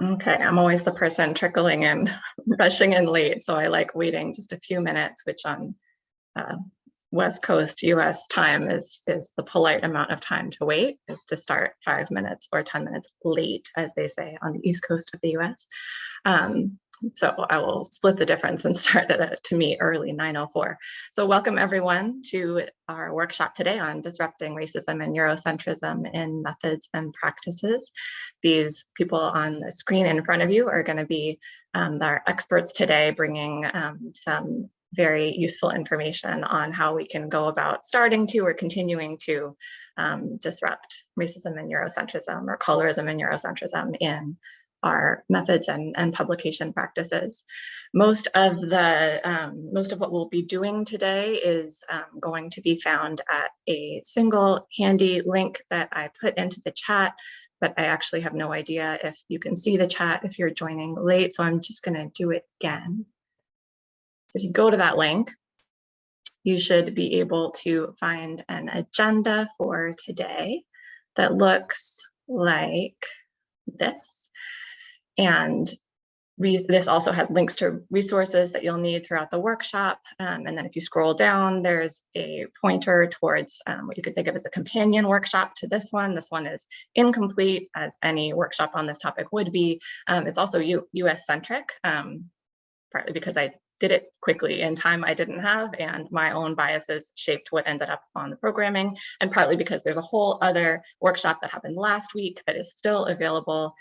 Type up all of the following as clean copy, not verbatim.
Okay, I'm always the person trickling in, rushing in late, so I like waiting just a few minutes, which on uh, West Coast US time is the polite amount of time to wait, is to start 5 minutes or 10 minutes late, as they say on the East Coast of the US. So I will split the difference and start to meet early, 9:04. So welcome everyone to our workshop today on disrupting racism and Eurocentrism in methods and practices. These people on the screen in front of you are going to be our experts today, bringing some very useful information on how we can go about starting to or continuing to disrupt racism and Eurocentrism, or colorism and Eurocentrism, in our methods and publication practices. Most of what we'll be doing today is going to be found at a single handy link that I put into the chat, but I actually have no idea if you can see the chat if you're joining late, so I'm just going to do it again. So if you go to that link, you should be able to find an agenda for today that looks like this. And this also has links to resources that you'll need throughout the workshop. And then if you scroll down, there's a pointer towards what you could think of as a companion workshop to this one. This one is incomplete, as any workshop on this topic would be. It's also US-centric, partly because I did it quickly in time I didn't have, and my own biases shaped what ended up on the programming, and partly because there's a whole other workshop that happened last week that is still available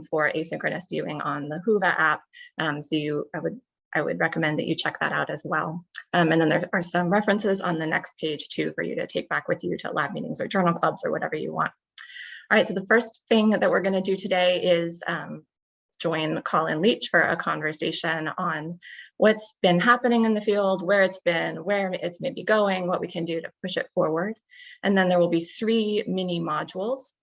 for asynchronous viewing on the Whova app. I would recommend that you check that out as well. And then there are some references on the next page too for you to take back with you to lab meetings or journal clubs or whatever you want. All right, so the first thing that we're going to do today is join Colin Leach for a conversation on what's been happening in the field, where it's been, where it's maybe going, what we can do to push it forward. And then there will be 3 mini modules.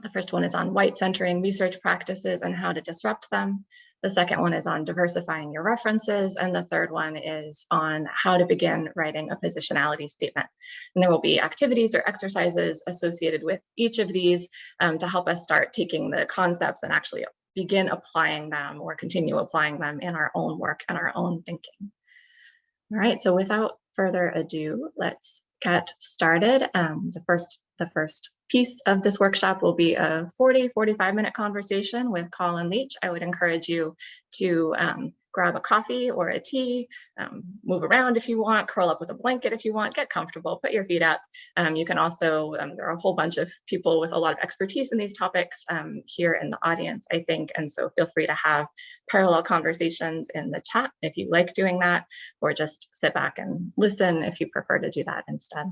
The first one is on white-centering research practices and how to disrupt them. The second one is on diversifying your references. And the third one is on how to begin writing a positionality statement. And there will be activities or exercises associated with each of these to help us start taking the concepts and actually begin applying them or continue applying them in our own work and our own thinking. All right, so without further ado, let's get started. The first piece of this workshop will be a 45 minute conversation with Colin Leach. I would encourage you to grab a coffee or a tea, move around if you want, curl up with a blanket if you want, get comfortable, put your feet up. You can also, there are a whole bunch of people with a lot of expertise in these topics here in the audience, I think, and so feel free to have parallel conversations in the chat if you like doing that, or just sit back and listen if you prefer to do that instead.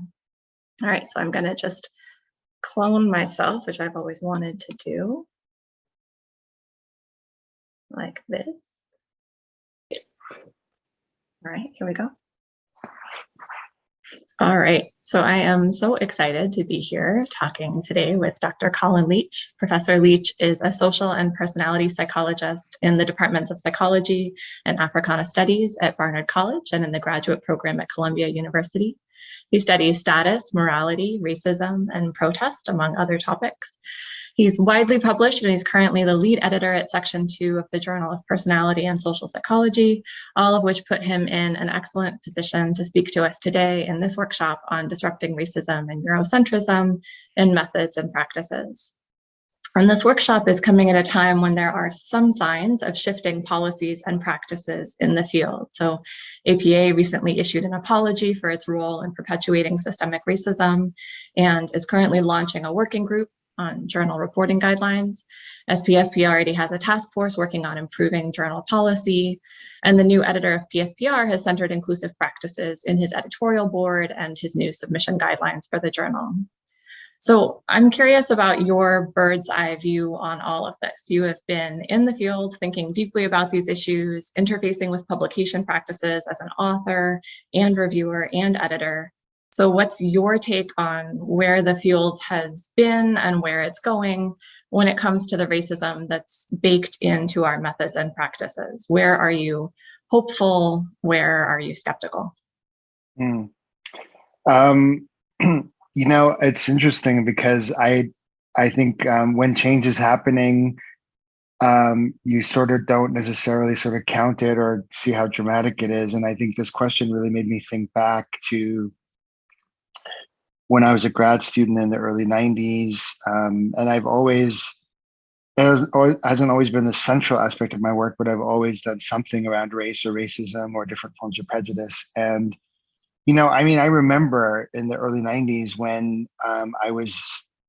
All right, so I'm gonna just clone myself, which I've always wanted to do, like this. All right, here we go. All right, so I am so excited to be here talking today with Dr. Colin Leach. Professor Leach is a social and personality psychologist in the departments of psychology and Africana studies at Barnard College and in the graduate program at Columbia University. He studies status, morality, racism, and protest, among other topics. He's widely published, and he's currently the lead editor at Section 2 of the Journal of Personality and Social Psychology, all of which put him in an excellent position to speak to us today in this workshop on disrupting racism and Eurocentrism in methods and practices. And this workshop is coming at a time when there are some signs of shifting policies and practices in the field. So APA recently issued an apology for its role in perpetuating systemic racism and is currently launching a working group on journal reporting guidelines. SPSP already has a task force working on improving journal policy, and the new editor of PSPR has centered inclusive practices in his editorial board and his new submission guidelines for the journal. So I'm curious about your bird's eye view on all of this. You have been in the field thinking deeply about these issues, interfacing with publication practices as an author and reviewer and editor. So what's your take on where the field has been and where it's going when it comes to the racism that's baked into our methods and practices? Where are you hopeful? Where are you skeptical? You know, it's interesting because I think when change is happening, you sort of don't necessarily sort of count it or see how dramatic it is. And I think this question really made me think back to when I was a grad student in the early 90s. And hasn't always been the central aspect of my work, but I've always done something around race or racism or different forms of prejudice. And, I remember in the early 90s when I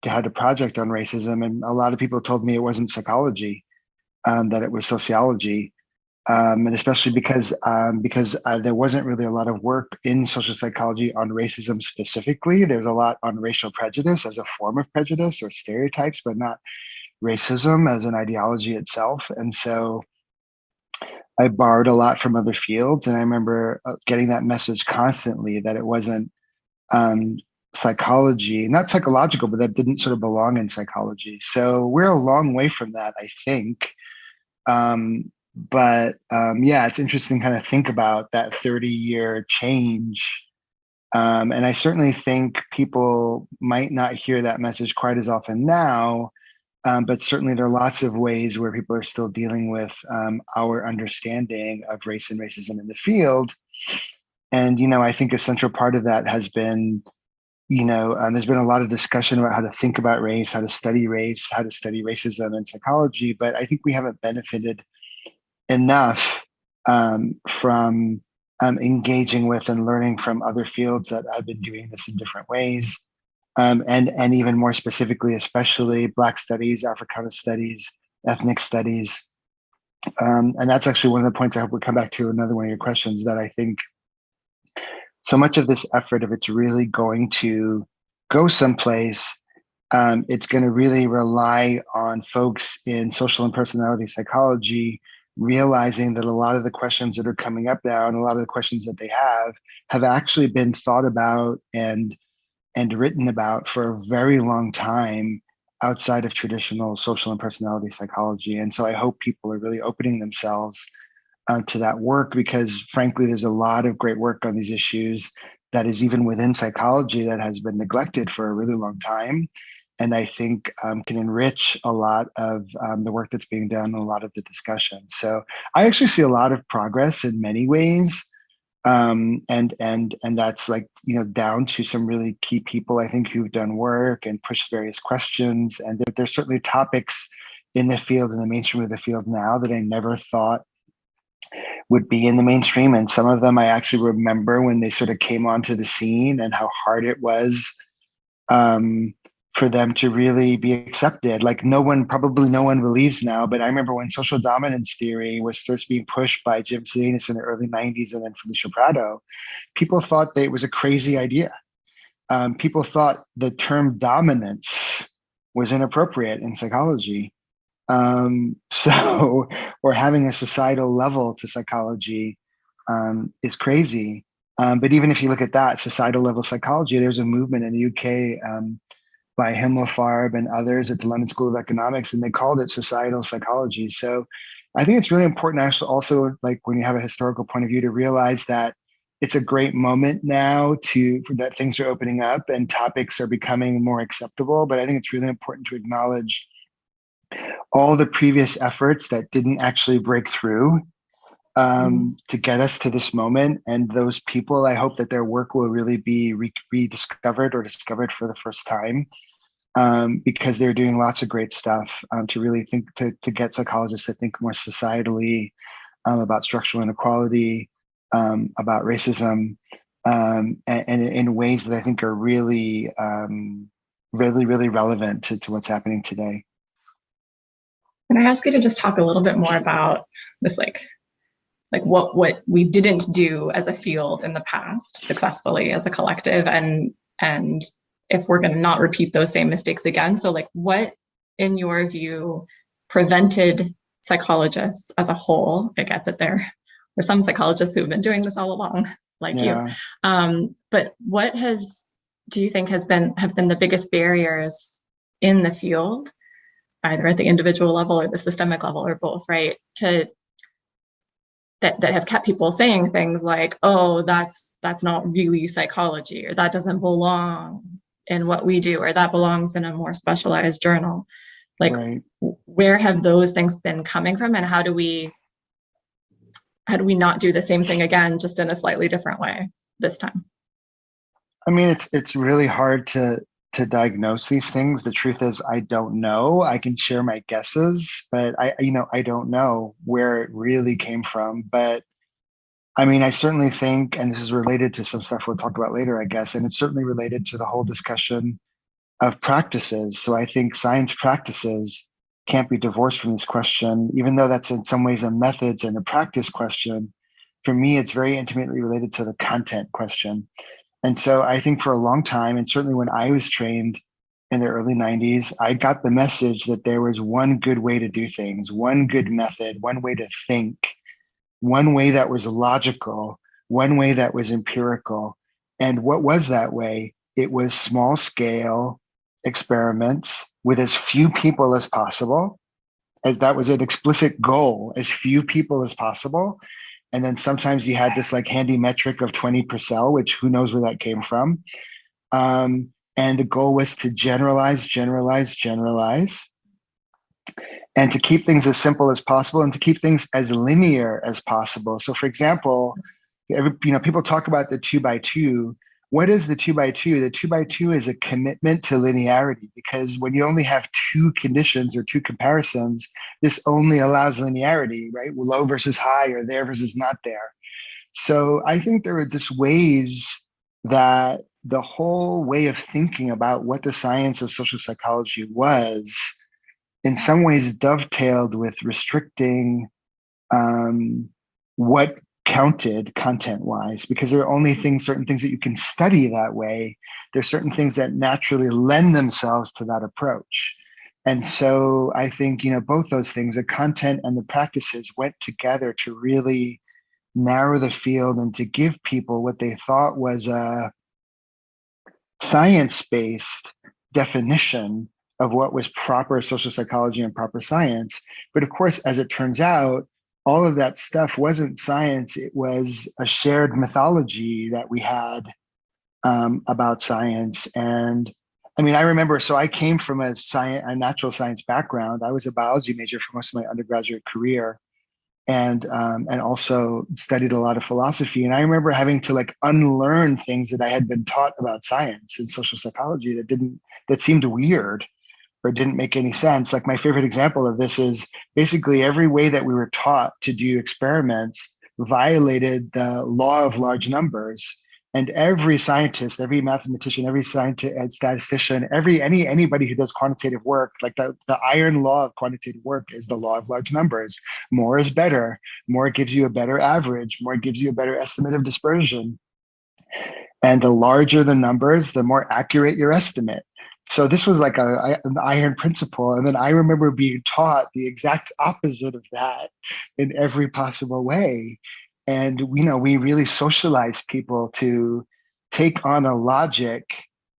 had a project on racism, and a lot of people told me it wasn't psychology, that it was sociology. And especially because there wasn't really a lot of work in social psychology on racism specifically. There's a lot on racial prejudice as a form of prejudice or stereotypes, but not racism as an ideology itself. And so I borrowed a lot from other fields. And I remember getting that message constantly that it wasn't psychology, not psychological, but that didn't sort of belong in psychology. So we're a long way from that, I think. Yeah, it's interesting kind of think about that 30-year change. And I certainly think people might not hear that message quite as often now, but certainly there are lots of ways where people are still dealing with our understanding of race and racism in the field. And, I think a central part of that has been, there's been a lot of discussion about how to think about race, how to study racism in psychology, but I think we haven't benefited enough from engaging with and learning from other fields that have been doing this in different ways. And even more specifically, especially Black studies, Africana studies, ethnic studies. And that's actually one of the points I hope we come back to, another one of your questions, that I think so much of this effort, if it's really going to go someplace, it's going to really rely on folks in social and personality psychology realizing that a lot of the questions that are coming up now and a lot of the questions that they have actually been thought about and written about for a very long time outside of traditional social and personality psychology. And so I hope people are really opening themselves to that work, because frankly, there's a lot of great work on these issues that is even within psychology that has been neglected for a really long time. And I think can enrich a lot of the work that's being done and a lot of the discussion. So I actually see a lot of progress in many ways. And that's like, down to some really key people, I think, who've done work and pushed various questions. And there's certainly topics in the field, in the mainstream of the field now, that I never thought would be in the mainstream. And some of them I actually remember when they sort of came onto the scene and how hard it was for them to really be accepted. Like probably no one believes now, but I remember when social dominance theory was first being pushed by Jim Salinas in the early 90s and then Felicia Prado, people thought that it was a crazy idea. People thought the term dominance was inappropriate in psychology. So, or having a societal level to psychology is crazy. But even if you look at that societal level psychology, there's a movement in the UK by Himmelfarb and others at the London School of Economics, and they called it societal psychology. So I think it's really important actually also, like when you have a historical point of view, to realize that it's a great moment now that things are opening up and topics are becoming more acceptable. But I think it's really important to acknowledge all the previous efforts that didn't actually break through to get us to this moment. And those people, I hope that their work will really be rediscovered or discovered for the first time, because they're doing lots of great stuff to really think, to get psychologists to think more societally about structural inequality, about racism, and in ways that I think are really, really relevant to what's happening today. Can I ask you to just talk a little bit more about this, like what we didn't do as a field in the past successfully as a collective, and if we're going to not repeat those same mistakes again? So like, what in your view prevented psychologists as a whole? I get that there were some psychologists who've been doing this all along, like you, but what do you think have been the biggest barriers in the field, either at the individual level or the systemic level or both, right, that have kept people saying things like, oh, that's not really psychology, or that doesn't belong in what we do, or that belongs in a more specialized journal? Like, where have those things been coming from, and how do we not do the same thing again, just in a slightly different way this time? I mean, it's really hard to diagnose these things. The truth is, I don't know. I can share my guesses, but I don't know where it really came from. But I mean, I certainly think, and this is related to some stuff we'll talk about later, I guess, and it's certainly related to the whole discussion of practices. So I think science practices can't be divorced from this question, even though that's in some ways a methods and a practice question. For me, it's very intimately related to the content question. And so I think for a long time, and certainly when I was trained in the early 90s, I got the message that there was one good way to do things, one good method, one way to think, one way that was logical, one way that was empirical. And what was that way? It was small scale experiments with as few people as possible, as that was an explicit goal, as few people as possible. And then sometimes you had this like handy metric of 20 per cell, which who knows where that came from. And the goal was to generalize, and to keep things as simple as possible and to keep things as linear as possible. So for example, people talk about the 2x2. What is the 2x2? The 2x2 is a commitment to linearity, because when you only have two conditions or two comparisons, this only allows linearity, right? Low versus high, or there versus not there. So I think there are just ways that the whole way of thinking about what the science of social psychology was, in some ways dovetailed with restricting what counted content-wise, because there are only certain things that you can study that way. There's certain things that naturally lend themselves to that approach. And so I think, both those things, the content and the practices, went together to really narrow the field and to give people what they thought was a science-based definition of what was proper social psychology and proper science. But of course, as it turns out, all of that stuff wasn't science. It was a shared mythology that we had about science. And I mean, I remember, so I came from a natural science background. I was a biology major for most of my undergraduate career, and also studied a lot of philosophy. And I remember having to like unlearn things that I had been taught about science and social psychology that seemed weird or didn't make any sense. Like my favorite example of this is basically every way that we were taught to do experiments violated the law of large numbers. And every scientist, every mathematician, every scientist, statistician, anybody who does quantitative work, like the iron law of quantitative work is the law of large numbers. More is better. More gives you a better average. More gives you a better estimate of dispersion. And the larger the numbers, the more accurate your estimate. So this was like an iron principle. And then I remember being taught the exact opposite of that in every possible way. And we really socialized people to take on a logic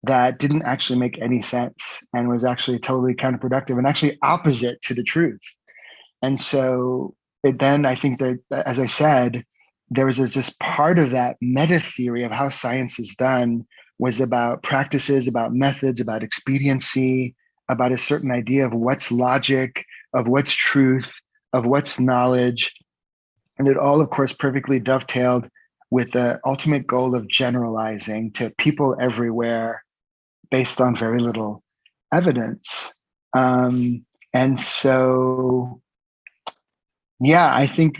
that didn't actually make any sense and was actually totally counterproductive and actually opposite to the truth. And so then I think that, as I said, there was just part of that meta theory of how science is done was about practices, about methods, about expediency, about a certain idea of what's logic, of what's truth, of what's knowledge. And it all, of course, perfectly dovetailed with the ultimate goal of generalizing to people everywhere based on very little evidence. And so, yeah, I think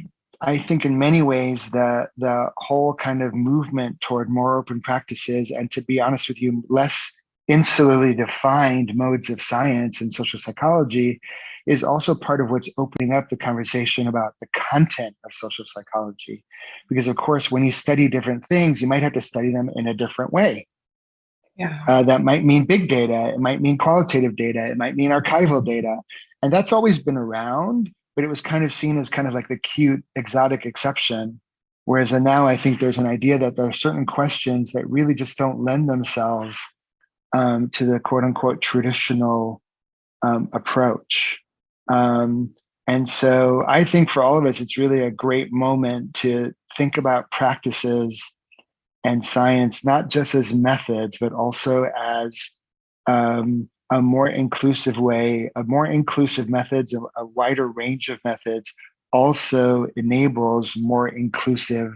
in many ways the whole kind of movement toward more open practices, and to be honest with you, less insularly defined modes of science and social psychology, is also part of what's opening up the conversation about the content of social psychology. Because of course, when you study different things, you might have to study them in a different way. Yeah. That might mean big data, it might mean qualitative data, it might mean archival data. And that's always been around, but it was kind of seen as kind of like the cute, exotic exception. Whereas now I think there's an idea that there are certain questions that really just don't lend themselves to the quote unquote traditional approach. And so I think for all of us, it's really a great moment to think about practices and science, not just as methods, but also as a more inclusive way, a more inclusive methods, a wider range of methods also enables more inclusive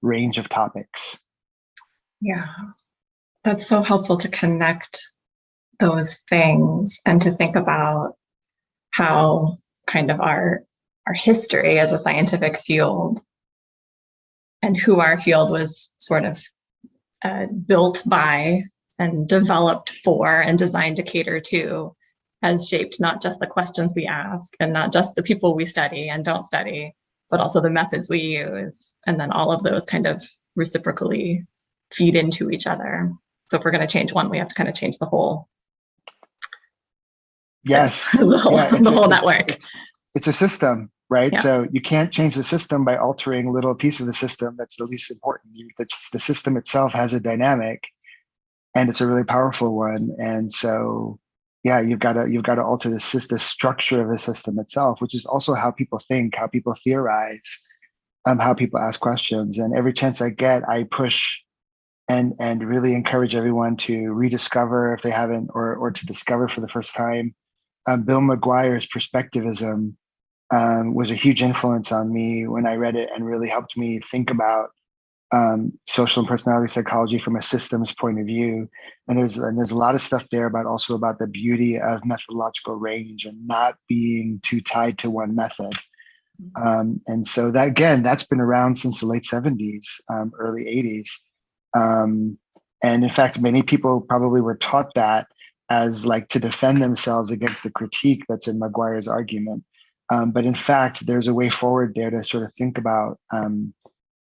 range of topics. Yeah, that's so helpful to connect those things and to think about how kind of our history as a scientific field and who our field was sort of built by and developed for and designed to cater to has shaped not just the questions we ask and not just the people we study and don't study, but also the methods we use. And then all of those kind of reciprocally feed into each other. So if we're going to change one, we have to kind of change the whole. Yes, the whole network. It's a system, right? Yeah. So you can't change the system by altering a little piece of the system that's the least important. The system itself has a dynamic, and it's a really powerful one. And so, yeah, you've got to alter the structure of the system itself, which is also how people think, how people theorize, how people ask questions. And every chance I get, I push and really encourage everyone to rediscover, if they haven't, or to discover for the first time, Bill McGuire's Perspectivism. Was a huge influence on me when I read it, and really helped me think about social and personality psychology from a systems point of view. And there's a lot of stuff there also about the beauty of methodological range and not being too tied to one method. And so that's been around since the late 70s, early 80s. And in fact, many people probably were taught that as like to defend themselves against the critique that's in McGuire's argument. But in fact, there's a way forward there to sort of think about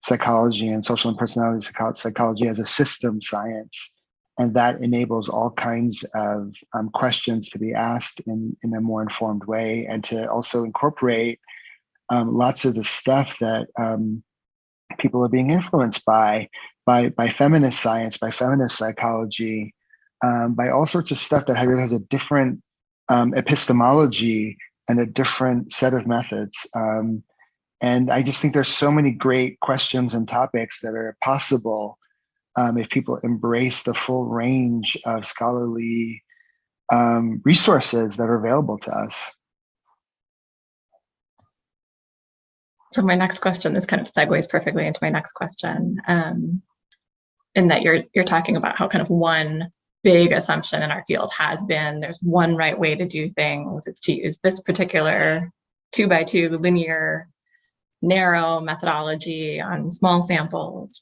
psychology and social and personality psychology as a system science. And that enables all kinds of questions to be asked in a more informed way, and to also incorporate lots of the stuff that people are being influenced by feminist science, by feminist psychology, by all sorts of stuff that really has a different epistemology and a different set of methods. And I just think there's so many great questions and topics that are possible if people embrace the full range of scholarly resources that are available to us. So my next question, this kind of segues perfectly into my next question, in that you're talking about how kind of one big assumption in our field has been there's one right way to do things. It's to use this particular 2x2 linear, narrow methodology on small samples.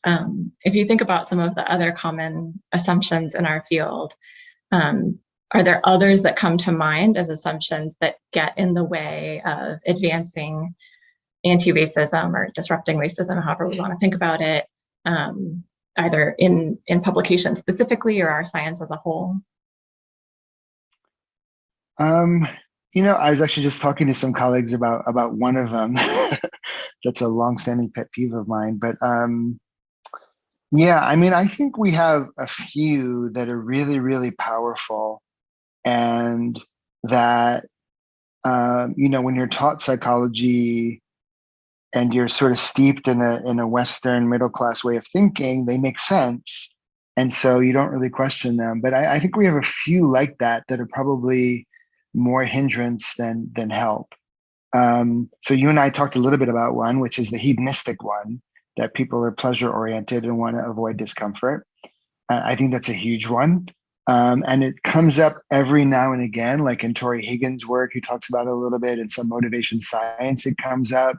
If you think about some of the other common assumptions in our field, are there others that come to mind as assumptions that get in the way of advancing anti-racism or disrupting racism, however we want to think about it, either in publication specifically or our science as a whole? I was actually just talking to some colleagues about one of them. That's a longstanding pet peeve of mine. But I think we have a few that are really, really powerful, and that when you're taught psychology and you're sort of steeped in a Western middle class way of thinking, they make sense, and so you don't really question them. But I think we have a few like that are probably more hindrance than help. So you and I talked a little bit about one, which is the hedonistic one, that people are pleasure oriented and want to avoid discomfort. I think that's a huge one. And it comes up every now and again, like in Tori Higgins' work, who talks about it a little bit, in some motivation science, it comes up.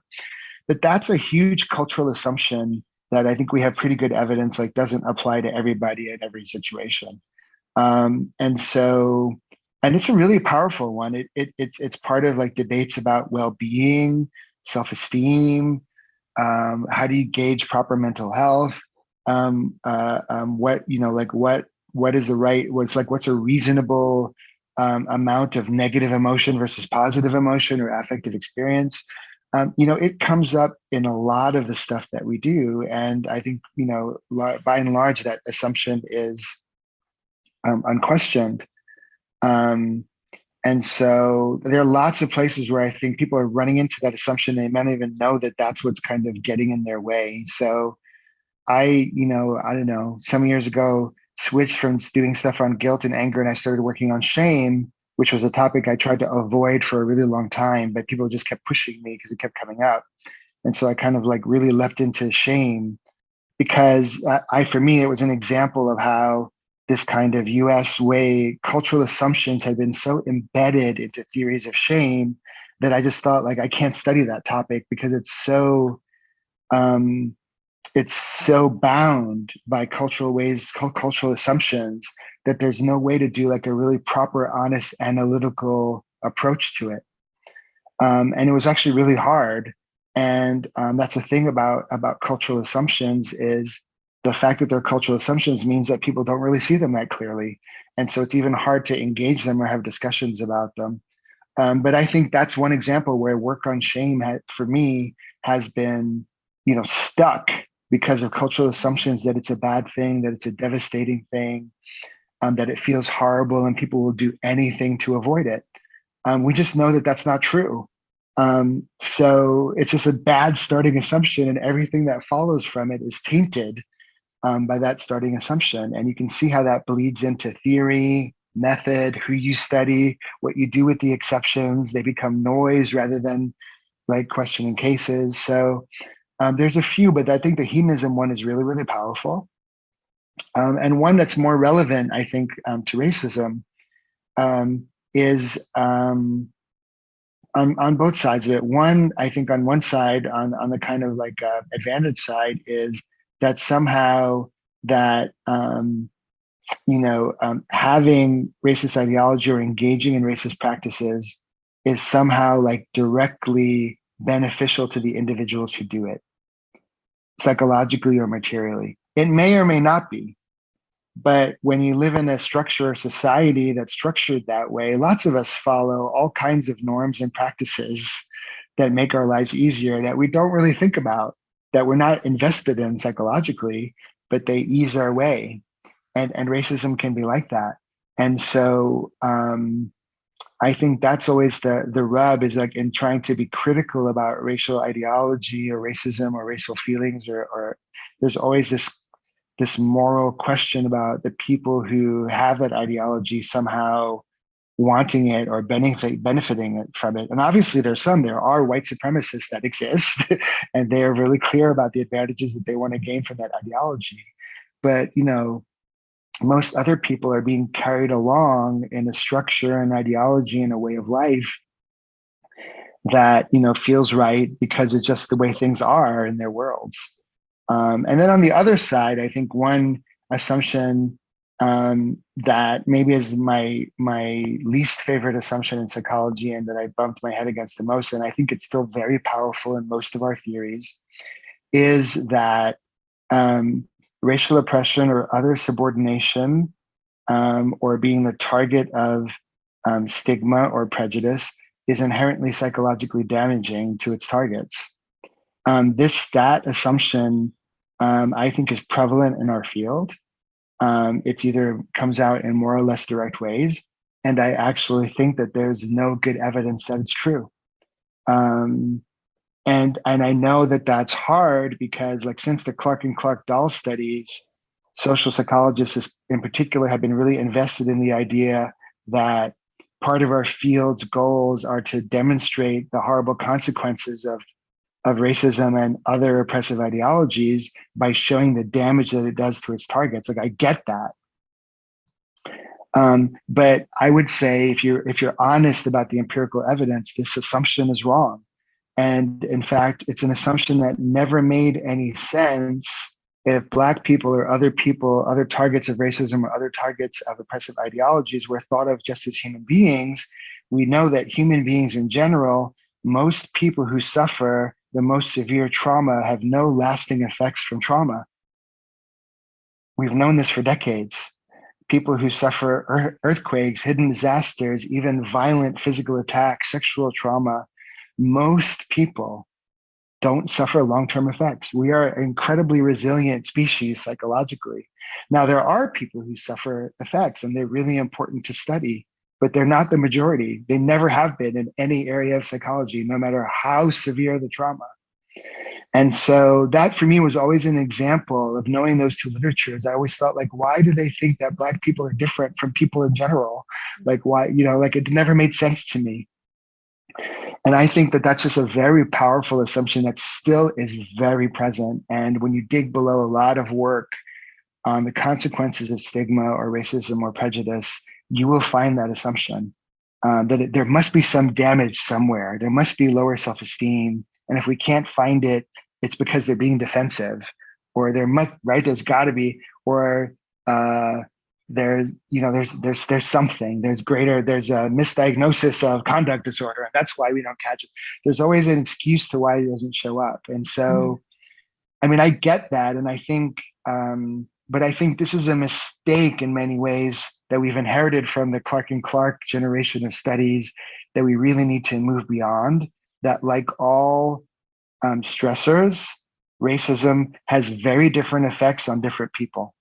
But that's a huge cultural assumption that I think we have pretty good evidence like doesn't apply to everybody in every situation. And it's a really powerful one. It's part of like debates about well-being, self-esteem, how do you gauge proper mental health, what is the right, what's a reasonable amount of negative emotion versus positive emotion or affective experience. It comes up in a lot of the stuff that we do. And I think, by and large, that assumption is unquestioned. And so there are lots of places where I think people are running into that assumption. They might not even know that that's what's kind of getting in their way. So I don't know, some years ago, switched from doing stuff on guilt and anger, and I started working on shame, which was a topic I tried to avoid for a really long time, but people just kept pushing me because it kept coming up. And so I kind of like really leapt into shame, because for me, it was an example of how this kind of US way cultural assumptions had been so embedded into theories of shame that I just thought, like, I can't study that topic because it's so bound by cultural assumptions, that there's no way to do like a really proper, honest, analytical approach to it. And it was actually really hard. And that's the thing about cultural assumptions, is the fact that they're cultural assumptions means that people don't really see them that clearly. And so it's even hard to engage them or have discussions about them. But I think that's one example where work on shame for me has been, stuck because of cultural assumptions that it's a bad thing, that it's a devastating thing, that it feels horrible and people will do anything to avoid it. We just know that that's not true. So it's just a bad starting assumption, and everything that follows from it is tainted by that starting assumption. And you can see how that bleeds into theory, method, who you study, what you do with the exceptions. They become noise rather than like questioning cases. So there's a few, but I think the hedonism one is really, really powerful. And one that's more relevant, I think, to racism is on both sides of it. One, I think on one side, on the kind of like advantage side, is that somehow that having racist ideology or engaging in racist practices is somehow like directly beneficial to the individuals who do it, psychologically or materially. It may or may not be. But when you live in a structure or society that's structured that way, lots of us follow all kinds of norms and practices that make our lives easier, that we don't really think about, that we're not invested in psychologically, but they ease our way. And racism can be like that. And so I think that's always the rub, is like in trying to be critical about racial ideology or racism or racial feelings, or there's always this moral question about the people who have that ideology somehow wanting it or benefiting from it. And obviously there are white supremacists that exist and they are really clear about the advantages that they want to gain from that ideology. But, most other people are being carried along in a structure and ideology and a way of life that, feels right because it's just the way things are in their worlds. And then on the other side, I think one assumption that maybe is my least favorite assumption in psychology, and that I bumped my head against the most, and I think it's still very powerful in most of our theories, is that racial oppression or other subordination, or being the target of stigma or prejudice, is inherently psychologically damaging to its targets. That assumption, I think, is prevalent in our field. It's either comes out in more or less direct ways, and I actually think that there's no good evidence that it's true. And I know that that's hard because, like, since the Clark and Clark doll studies, social psychologists in particular have been really invested in the idea that part of our field's goals are to demonstrate the horrible consequences of racism and other oppressive ideologies by showing the damage that it does to its targets. Like, I get that. But I would say if you're honest about the empirical evidence, this assumption is wrong. And in fact, it's an assumption that never made any sense if Black people or other people, other targets of racism or other targets of oppressive ideologies were thought of just as human beings. We know that human beings in general, most people who suffer the most severe trauma have no lasting effects from trauma. We've known this for decades. People who suffer earthquakes, hidden disasters, even violent physical attacks, sexual trauma, most people don't suffer long-term effects. We are an incredibly resilient species psychologically. Now, there are people who suffer effects, and they're really important to study, but they're not the majority. They never have been in any area of psychology, no matter how severe the trauma. And so that for me was always an example of knowing those two literatures. I always thought, like, why do they think that Black people are different from people in general? Like, why, like it never made sense to me. And I think that that's just a very powerful assumption that still is very present. And when you dig below a lot of work on the consequences of stigma or racism or prejudice, you will find that assumption that there must be some damage somewhere. There must be lower self-esteem. And if we can't find it, it's because they're being defensive, or there must, right? There's got to be, or there's something, there's a misdiagnosis of conduct disorder, and that's why we don't catch it. There's always an excuse to why it doesn't show up. And so, I mean, I get that, and I think, but I think this is a mistake in many ways that we've inherited from the Clark and Clark generation of studies that we really need to move beyond. That, like all stressors, racism has very different effects on different people.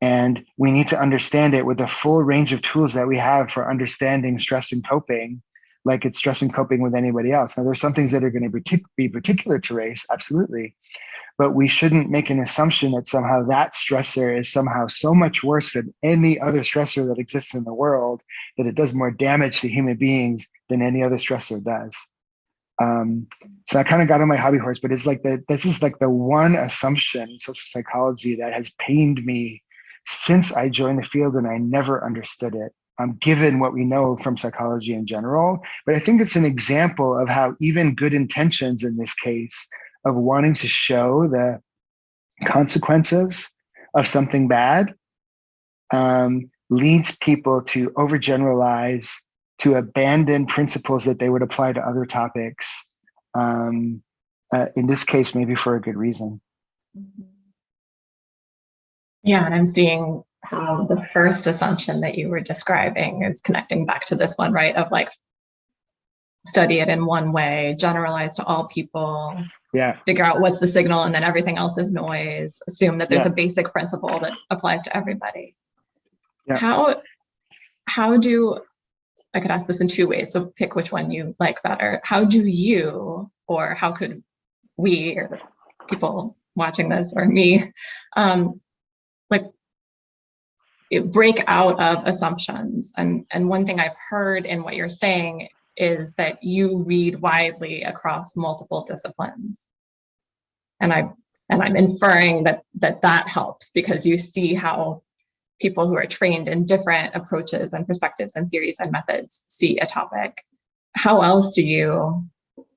And we need to understand it with the full range of tools that we have for understanding stress and coping, like it's stress and coping with anybody else. Now, there's some things that are going to be particular to race, absolutely. But we shouldn't make an assumption that somehow that stressor is somehow so much worse than any other stressor that exists in the world, that it does more damage to human beings than any other stressor does. So I kind of got on my hobby horse, but it's like this is like the one assumption in social psychology that has pained me since I joined the field, and I never understood it, given what we know from psychology in general. But I think it's an example of how even good intentions in this case of wanting to show the consequences of something bad leads people to overgeneralize, to abandon principles that they would apply to other topics. In this case, maybe for a good reason. Yeah, and I'm seeing how the first assumption that you were describing is connecting back to this one, right? Of like, study it in one way, generalize to all people, figure out what's the signal, and then everything else is noise. Assume that there's a basic principle that applies to everybody. How do, I could ask this in two ways, so pick which one you like better. How do you, or how could we, or the people watching this, or me, break out of assumptions? And one thing I've heard in what you're saying is that you read widely across multiple disciplines. And I'm inferring that helps, because you see how people who are trained in different approaches and perspectives and theories and methods see a topic. How else do you,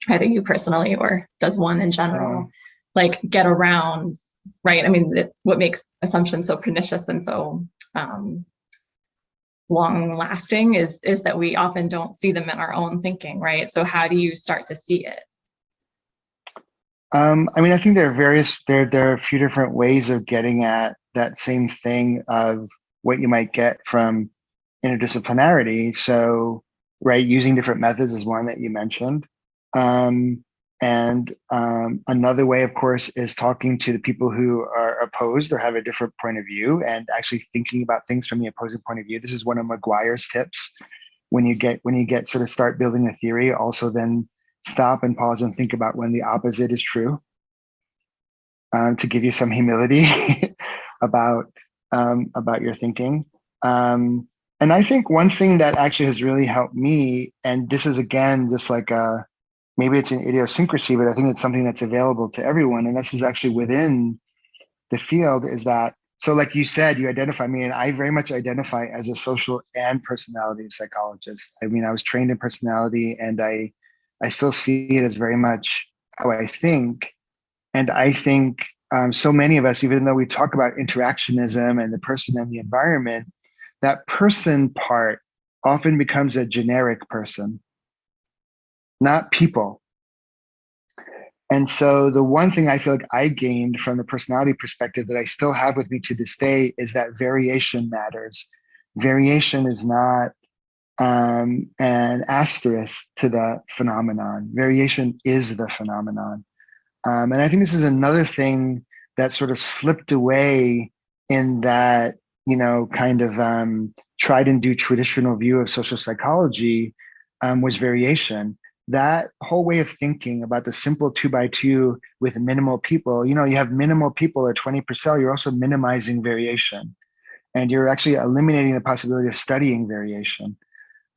either you personally or does one in general, like get around, right? I mean, what makes assumptions so pernicious and so long lasting is that we often don't see them in our own thinking, right? So how do you start to see it? I mean, I think there are a few different ways of getting at that same thing of what you might get from interdisciplinarity. So, right, using different methods is one that you mentioned. And another way, of course, is talking to the people who are opposed or have a different point of view, and actually thinking about things from the opposing point of view. This is one of McGuire's tips. When you get sort of start building a theory, also then stop and pause and think about when the opposite is true, to give you some humility about your thinking. And I think one thing that actually has really helped me, and this is again just like maybe it's an idiosyncrasy, but I think it's something that's available to everyone, and this is actually within the field, is that, so like you said, you identify me, and I very much identify as a social and personality psychologist. I mean, I was trained in personality, and I still see it as very much how I think. And I think so many of us, even though we talk about interactionism and the person and the environment, that person part often becomes a generic person, not people. And so the one thing I feel like I gained from the personality perspective that I still have with me to this day is that variation matters. Variation is not an asterisk to the phenomenon. Variation is the phenomenon. And I think this is another thing that sort of slipped away in that, kind of tried and do traditional view of social psychology, was variation. that whole way of thinking about the simple 2x2 with minimal people, you have minimal people or 20%, you're also minimizing variation. And you're actually eliminating the possibility of studying variation.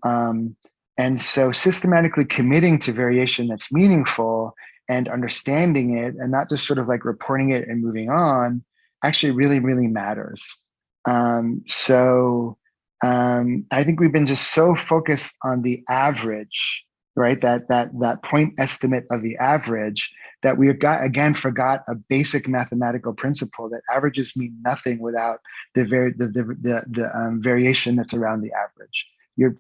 And so systematically committing to variation that's meaningful and understanding it and not just sort of like reporting it and moving on actually really, really matters. I think we've been just so focused on the average, right? That point estimate of the average that we forgot a basic mathematical principle that averages mean nothing without the variation that's around the average. You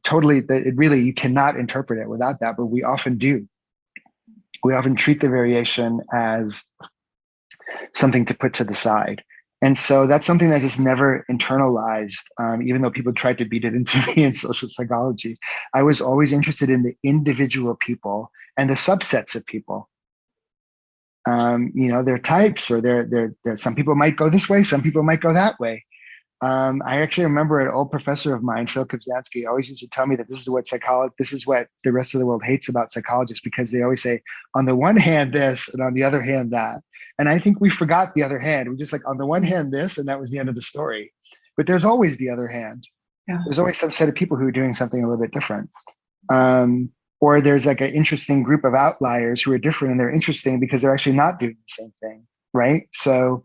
cannot interpret it without that, but we often do. We often treat the variation as something to put to the side. And so that's something that is never internalized, even though people tried to beat it into me in social psychology. I was always interested in the individual people and the subsets of people. Their types, or they're some people might go this way, some people might go that way. I actually remember an old professor of mine, Phil Kobzanski, always used to tell me that this is what the rest of the world hates about psychologists, because they always say, on the one hand this, and on the other hand that. And I think we forgot the other hand. We just like, on the one hand this, and that was the end of the story. But there's always the other hand. Yeah. There's always some set of people who are doing something a little bit different. Or there's like an interesting group of outliers who are different, and they're interesting because they're actually not doing the same thing, right? So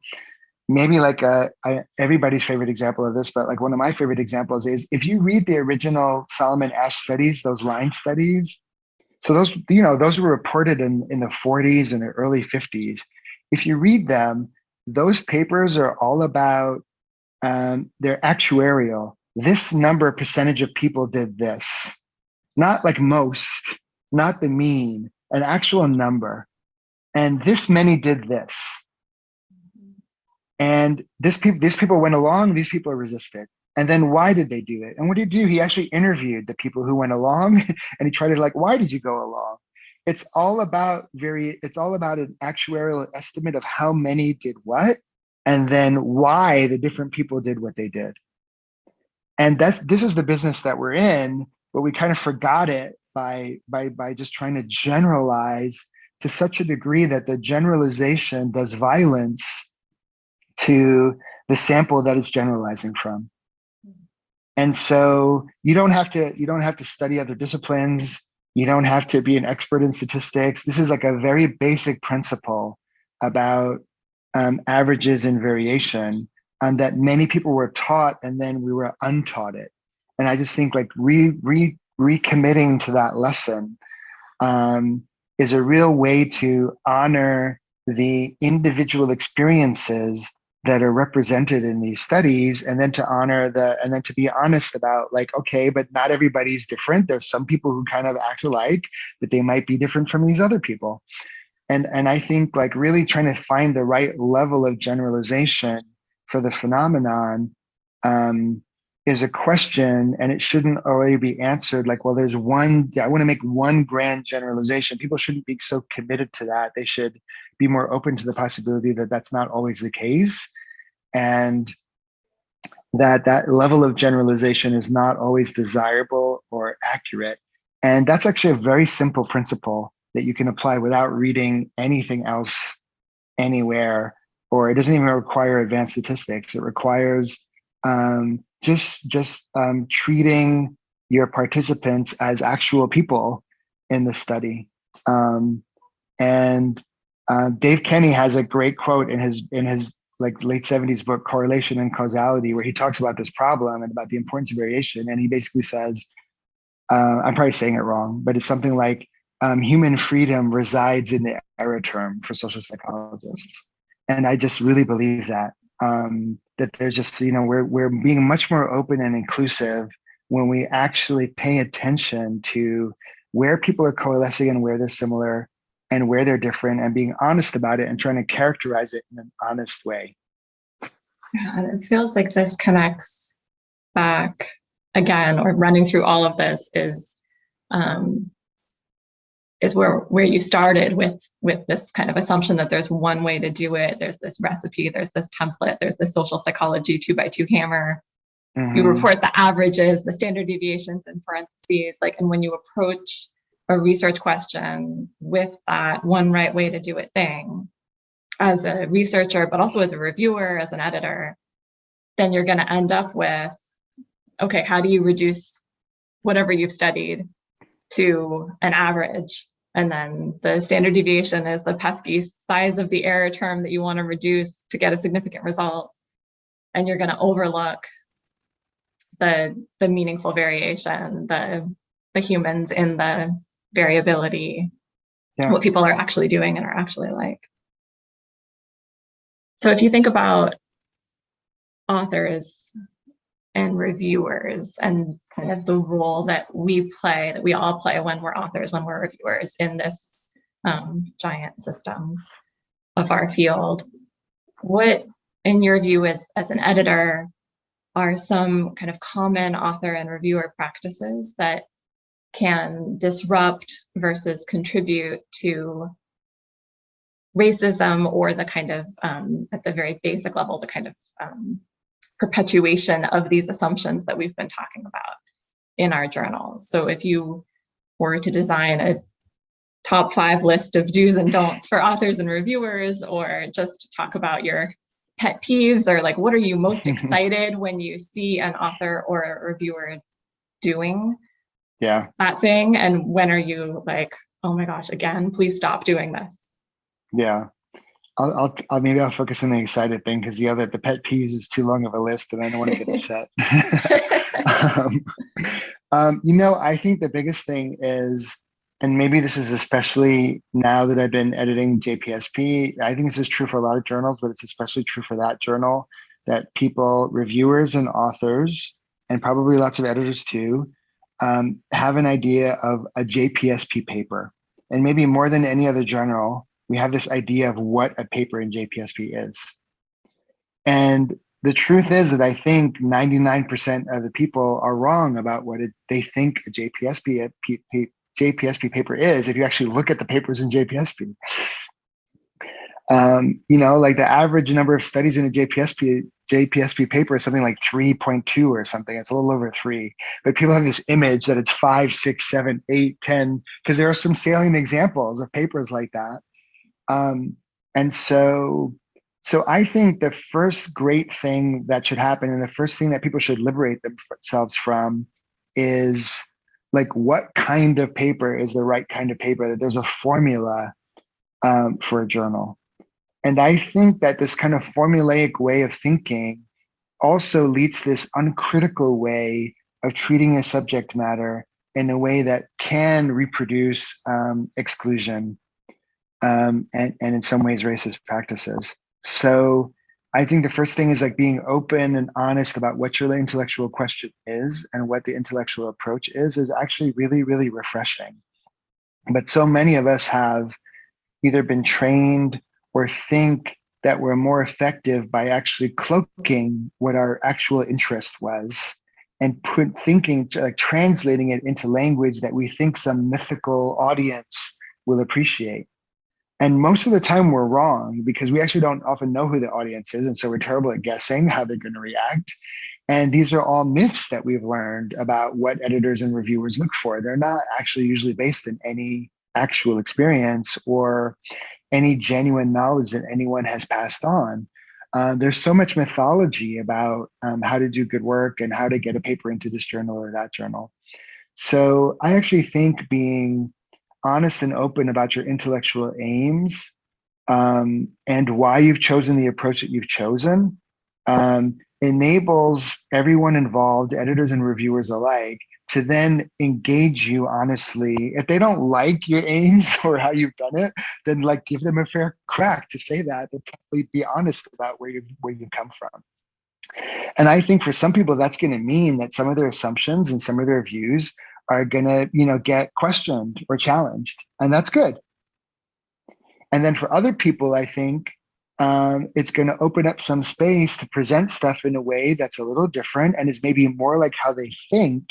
maybe like everybody's favorite example of this, but like one of my favorite examples is if you read the original Solomon Asch studies, those line studies. So those were reported in the 40s and the early 50s. If you read them, those papers are all about, they're actuarial. This percentage of people did this, not like most, not the mean, an actual number. And this many did this. And these people went along, these people resisted. And then why did they do it? And what did he do? He actually interviewed the people who went along and he tried to like, why did you go along? It's all about an actuarial estimate of how many did what, and then why the different people did what they did. And this is the business that we're in, but we kind of forgot it by just trying to generalize to such a degree that the generalization does violence to the sample that it's generalizing from. And so you don't have to study other disciplines. You don't have to be an expert in statistics. This is like a very basic principle about averages and variation that many people were taught, and then we were untaught it. And I just think like recommitting to that lesson is a real way to honor the individual experiences that are represented in these studies, and then to be honest about like, okay, but not everybody's different. There's some people who kind of act alike, but they might be different from these other people. And I think like really trying to find the right level of generalization for the phenomenon is a question, and it shouldn't already be answered like, well, I want to make one grand generalization. People shouldn't be so committed to that. They should be more open to the possibility that that's not always the case, and that level of generalization is not always desirable or accurate. And that's actually a very simple principle that you can apply without reading anything else anywhere, or it doesn't even require advanced statistics. It requires just treating your participants as actual people in the study. Dave Kenny has a great quote in his like late 70s book, Correlation and Causality, where he talks about this problem and about the importance of variation. And he basically says, I'm probably saying it wrong, but it's something like human freedom resides in the error term for social psychologists. And I just really believe that, that there's just, we're being much more open and inclusive when we actually pay attention to where people are coalescing and where they're similar and where they're different, and being honest about it and trying to characterize it in an honest way. Yeah, and it feels like this connects back again, or running through all of this is where you started with this kind of assumption that there's one way to do it. There's this recipe, there's this template, there's this social psychology 2x2 hammer. Mm-hmm. You report the averages, the standard deviations in parentheses, and when you approach a research question with that one right way to do it thing as a researcher, but also as a reviewer, as an editor, then you're going to end up with, okay, how do you reduce whatever you've studied to an average? And then the standard deviation is the pesky size of the error term that you want to reduce to get a significant result. And you're going to overlook the meaningful variation, the humans in the variability, what people are actually doing and are actually like. So if you think about authors and reviewers and kind of the role that we play, that we all play when we're authors, when we're reviewers in this giant system of our field, what, in your view, as an editor, are some kind of common author and reviewer practices that can disrupt versus contribute to racism, or the kind of, at the very basic level, the kind of perpetuation of these assumptions that we've been talking about in our journals? So if you were to design a top 5 list of do's and don'ts for authors and reviewers, or just talk about your pet peeves, or like, what are you most excited when you see an author or a reviewer doing that thing? And when are you like, oh my gosh, again, please stop doing this? Yeah. I'll maybe I'll focus on the excited thing, because the pet peeves is too long of a list and I don't want to get upset. I think the biggest thing is, and maybe this is especially now that I've been editing JPSP, I think this is true for a lot of journals, but it's especially true for that journal, that people, reviewers and authors, and probably lots of editors too, have an idea of a JPSP paper. And maybe more than any other journal, we have this idea of what a paper in JPSP is. And the truth is that I think 99% of the people are wrong about what they think a JPSP paper is, if you actually look at the papers in JPSP. Like the average number of studies in a JPSP paper is something like 3.2 or something. It's a little over 3. But people have this image that it's 5, 6, 7, 8, 10, because there are some salient examples of papers like that. And so I think the first great thing that should happen, and the first thing that people should liberate themselves from, is like, what kind of paper is the right kind of paper, that there's a formula for a journal. And I think that this kind of formulaic way of thinking also leads to this uncritical way of treating a subject matter in a way that can reproduce exclusion and in some ways racist practices. So I think the first thing is like being open and honest about what your intellectual question is and what the intellectual approach is actually really, really refreshing. But so many of us have either been trained or think that we're more effective by actually cloaking what our actual interest was and translating it into language that we think some mythical audience will appreciate. And most of the time we're wrong, because we actually don't often know who the audience is. And so we're terrible at guessing how they're going to react. And these are all myths that we've learned about what editors and reviewers look for. They're not actually usually based in any actual experience or any genuine knowledge that anyone has passed on. There's so much mythology about how to do good work and how to get a paper into this journal or that journal. So I actually think being honest and open about your intellectual aims and why you've chosen the approach that you've chosen enables everyone involved, editors and reviewers alike, to then engage you honestly. If they don't like your aims or how you've done it, then like give them a fair crack to say that, but totally be honest about where you come from. And I think for some people, that's going to mean that some of their assumptions and some of their views are going to, get questioned or challenged, and that's good. And then for other people, I think it's going to open up some space to present stuff in a way that's a little different and is maybe more like how they think,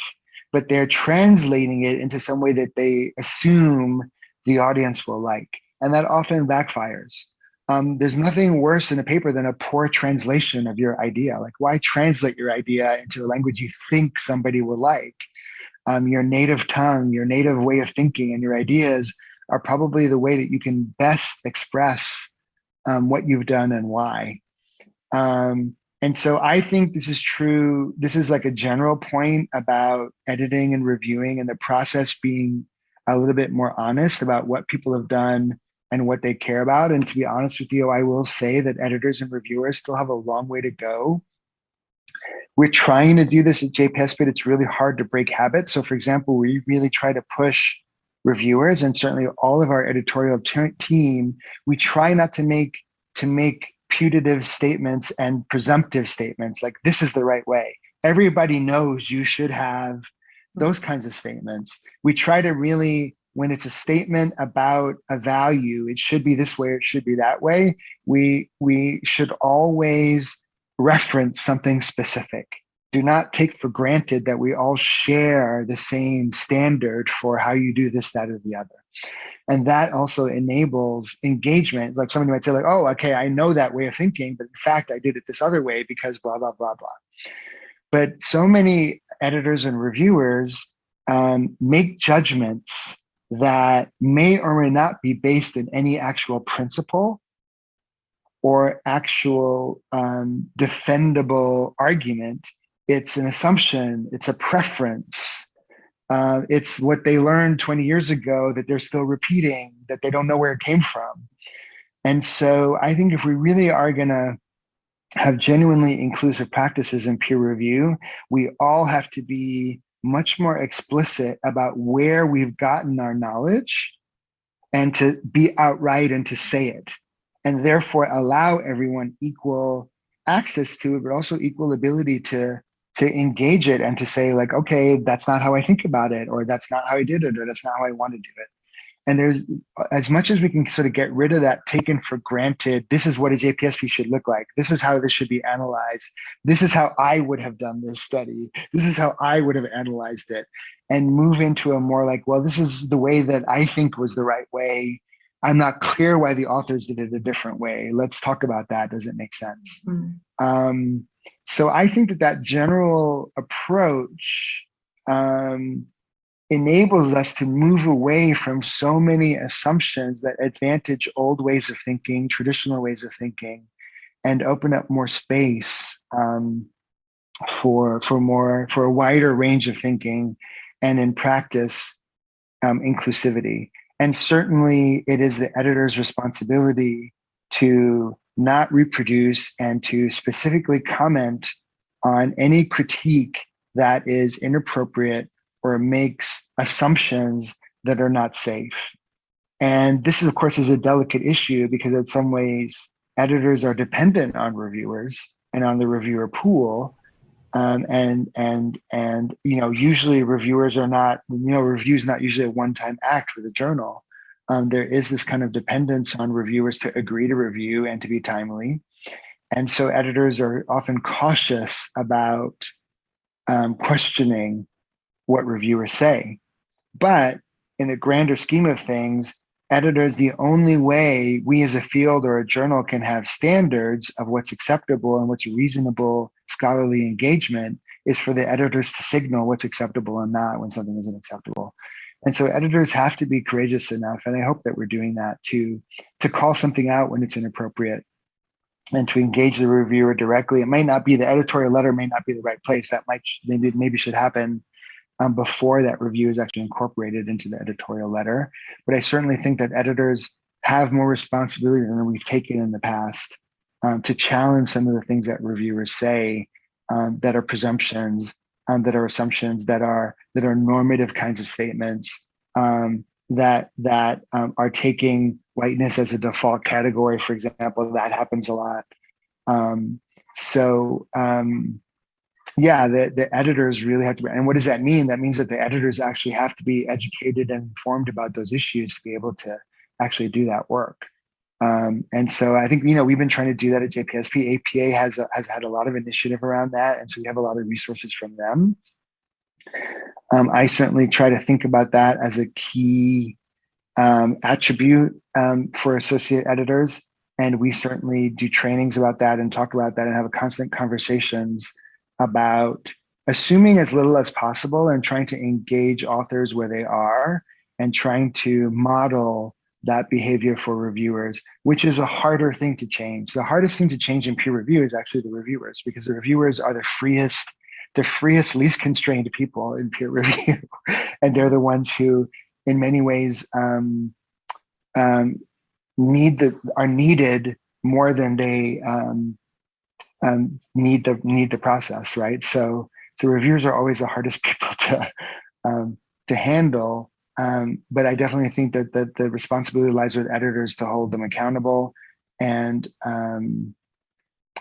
but they're translating it into some way that they assume the audience will like. And that often backfires. There's nothing worse in a paper than a poor translation of your idea. Like, why translate your idea into a language you think somebody will like? your native tongue, your native way of thinking, and your ideas are probably the way that you can best express what you've done and why. And so I think this is true. This is like a general point about editing and reviewing and the process being a little bit more honest about what people have done and what they care about. And to be honest with you, I will say that editors and reviewers still have a long way to go. We're trying to do this at JPS, but it's really hard to break habits. So for example, we really try to push reviewers, and certainly all of our editorial team, we try not to make putative statements and presumptive statements like this is the right way. Everybody knows you should have those kinds of statements. We try to really, when it's a statement about a value, it should be this way, it should be that way. We should always reference something specific. Do not take for granted that we all share the same standard for how you do this, that, or the other. And that also enables engagement. Like somebody might say like, oh, okay, I know that way of thinking, but in fact, I did it this other way because blah, blah, blah, blah. But so many editors and reviewers make judgments that may or may not be based in any actual principle or actual defendable argument. It's an assumption, it's a preference. It's what they learned 20 years ago that they're still repeating, that they don't know where it came from. And so I think if we really are gonna have genuinely inclusive practices in peer review, we all have to be much more explicit about where we've gotten our knowledge and to be outright and to say it. And therefore allow everyone equal access to it, but also equal ability to engage it and to say like, okay, that's not how I think about it, or that's not how I did it, or that's not how I want to do it. And there's, as much as we can sort of get rid of that taken for granted, this is what a JPSP should look like. This is how this should be analyzed. This is how I would have done this study. This is how I would have analyzed it, and move into a more like, well, this is the way that I think was the right way. I'm not clear why the authors did it a different way. Let's talk about that. Does it make sense? Mm. So I think that general approach enables us to move away from so many assumptions that advantage old ways of thinking, traditional ways of thinking, and open up more space for a wider range of thinking, and in practice, inclusivity. And certainly it is the editor's responsibility to not reproduce and to specifically comment on any critique that is inappropriate or makes assumptions that are not safe. And this is, of course, is a delicate issue because in some ways, editors are dependent on reviewers and on the reviewer pool. And usually reviewers are not, reviews not usually a one-time act with a journal. There is this kind of dependence on reviewers to agree to review and to be timely. And so editors are often cautious about questioning what reviewers say. But in the grander scheme of things, editors, the only way we as a field or a journal can have standards of what's acceptable and what's reasonable scholarly engagement is for the editors to signal what's acceptable and not when something isn't acceptable. And so editors have to be courageous enough, and I hope that we're doing that, to call something out when it's inappropriate and to engage the reviewer directly. It might not be, the editorial letter may not be the right place. That might maybe should happen before that review is actually incorporated into the editorial letter. But I certainly think that editors have more responsibility than we've taken in the past to challenge some of the things that reviewers say that are presumptions, that are assumptions, that are normative kinds of statements, that are taking whiteness as a default category, for example. That happens a lot. Yeah, the editors really have to be, and what does that mean? That means that the editors actually have to be educated and informed about those issues to be able to actually do that work. And so I think, we've been trying to do that at JPSP. APA has had a lot of initiative around that. And so we have a lot of resources from them. I certainly try to think about that as a key attribute for associate editors. And we certainly do trainings about that and talk about that and have constant conversations about assuming as little as possible and trying to engage authors where they are and trying to model that behavior for reviewers, which is a harder thing to change. The hardest thing to change in peer review is actually the reviewers, because the reviewers are the freest, least constrained people in peer review. And they're the ones who, in many ways, are needed more than they need the process, right? So reviewers are always the hardest people to handle. But I definitely think that the responsibility lies with editors to hold them accountable, and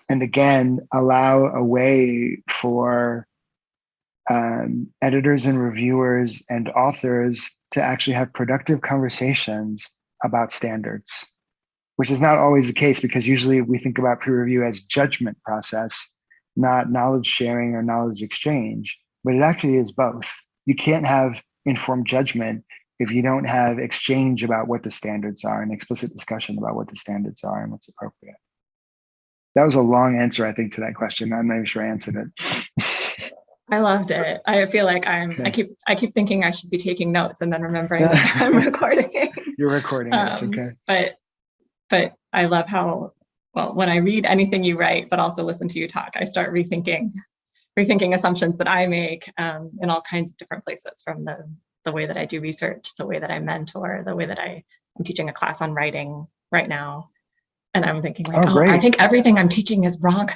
again allow a way for editors and reviewers and authors to actually have productive conversations about standards, which is not always the case, because usually we think about peer review as judgment process, not knowledge sharing or knowledge exchange, but it actually is both. You can't have informed judgment if you don't have exchange about what the standards are and explicit discussion about what the standards are and what's appropriate. That was a long answer, I think, to that question. I'm not even sure I answered it. I loved it. I feel like Okay. I keep thinking I should be taking notes and then remembering that I'm recording. You're recording it, it's okay. But I love how, well, when I read anything you write, but also listen to you talk, I start rethinking assumptions that I make in all kinds of different places, from the way that I do research, the way that I mentor, the way that I'm teaching a class on writing right now. And I'm thinking like, I think everything I'm teaching is wrong.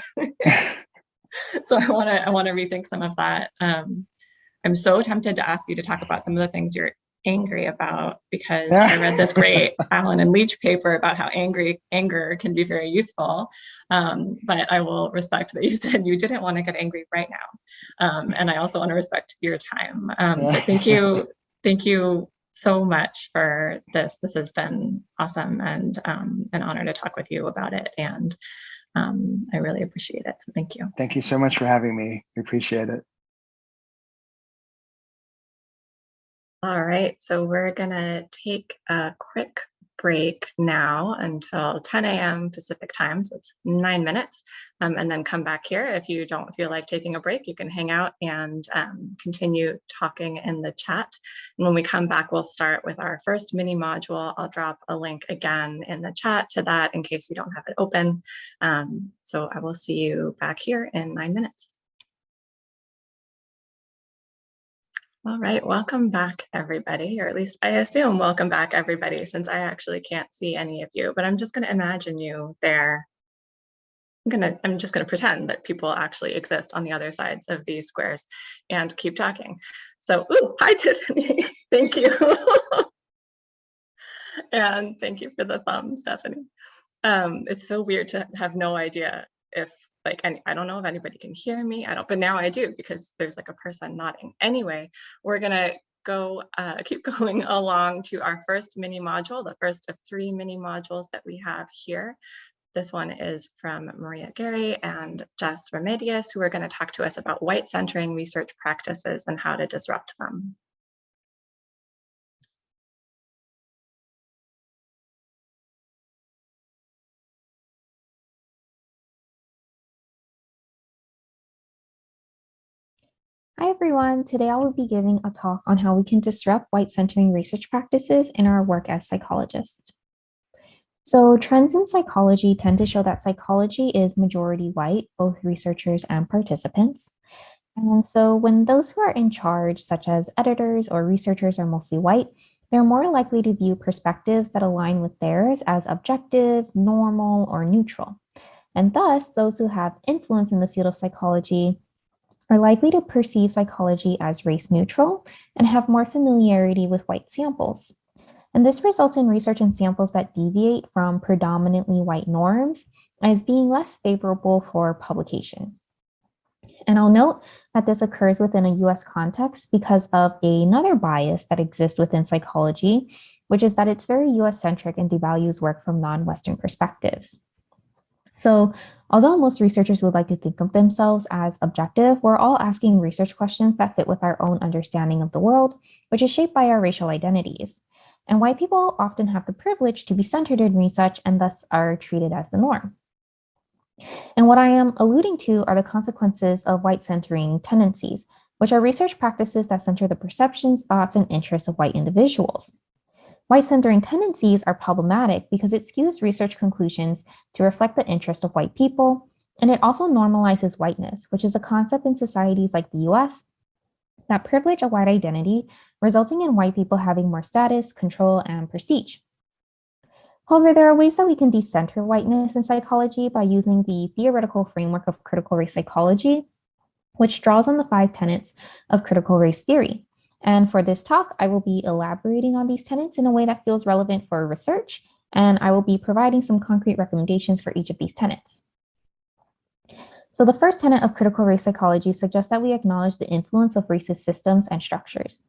So I want to rethink some of that. I'm so tempted to ask you to talk about some of the things you're angry about, because I read this great Colin Leach paper about how anger can be very useful. But I will respect that you said you didn't want to get angry right now. And I also want to respect your time. But thank you so much for this. This has been awesome, and an honor to talk with you about it. And I really appreciate it. So thank you. Thank you so much for having me. We appreciate it. All right, so we're gonna take a quick break now until 10 a.m. Pacific time, so it's 9 minutes, and then come back here. If you don't feel like taking a break, you can hang out and continue talking in the chat. And when we come back, we'll start with our first mini module. I'll drop a link again in the chat to that in case you don't have it open. So I will see you back here in 9 minutes. All right, welcome back, everybody, or at least I assume welcome back, everybody, since I actually can't see any of you, but I'm just going to imagine you there. I'm just going to pretend that people actually exist on the other sides of these squares and keep talking. So, hi, Tiffany. Thank you. And thank you for the thumb, Stephanie. It's so weird to have no idea if, like, I don't know if anybody can hear me. But now I do, because there's like a person nodding. Anyway, we're gonna go keep going along to our first mini module, the first of 3 mini modules that we have here. This one is from Maria Gary and Jess Remedios, who are going to talk to us about white centering research practices and how to disrupt them. Hi everyone, today I will be giving a talk on how we can disrupt white-centering research practices in our work as psychologists. So trends in psychology tend to show that psychology is majority white, both researchers and participants. And so when those who are in charge, such as editors or researchers, are mostly white, they're more likely to view perspectives that align with theirs as objective, normal, or neutral. And thus, those who have influence in the field of psychology are likely to perceive psychology as race neutral and have more familiarity with white samples. And this results in research in samples that deviate from predominantly white norms as being less favorable for publication. And I'll note that this occurs within a US context because of another bias that exists within psychology, which is that it's very US-centric and devalues work from non-Western perspectives. So although most researchers would like to think of themselves as objective, we're all asking research questions that fit with our own understanding of the world, which is shaped by our racial identities. And white people often have the privilege to be centered in research and thus are treated as the norm. And what I am alluding to are the consequences of white-centering tendencies, which are research practices that center the perceptions, thoughts, and interests of white individuals. White-centering tendencies are problematic because it skews research conclusions to reflect the interests of white people, and it also normalizes whiteness, which is a concept in societies like the US that privilege a white identity, resulting in white people having more status, control, and prestige. However, there are ways that we can decenter whiteness in psychology by using the theoretical framework of critical race psychology, which draws on the 5 tenets of critical race theory. And for this talk, I will be elaborating on these tenets in a way that feels relevant for research, and I will be providing some concrete recommendations for each of these tenets. So the first tenet of critical race psychology suggests that we acknowledge the influence of racist systems and structures.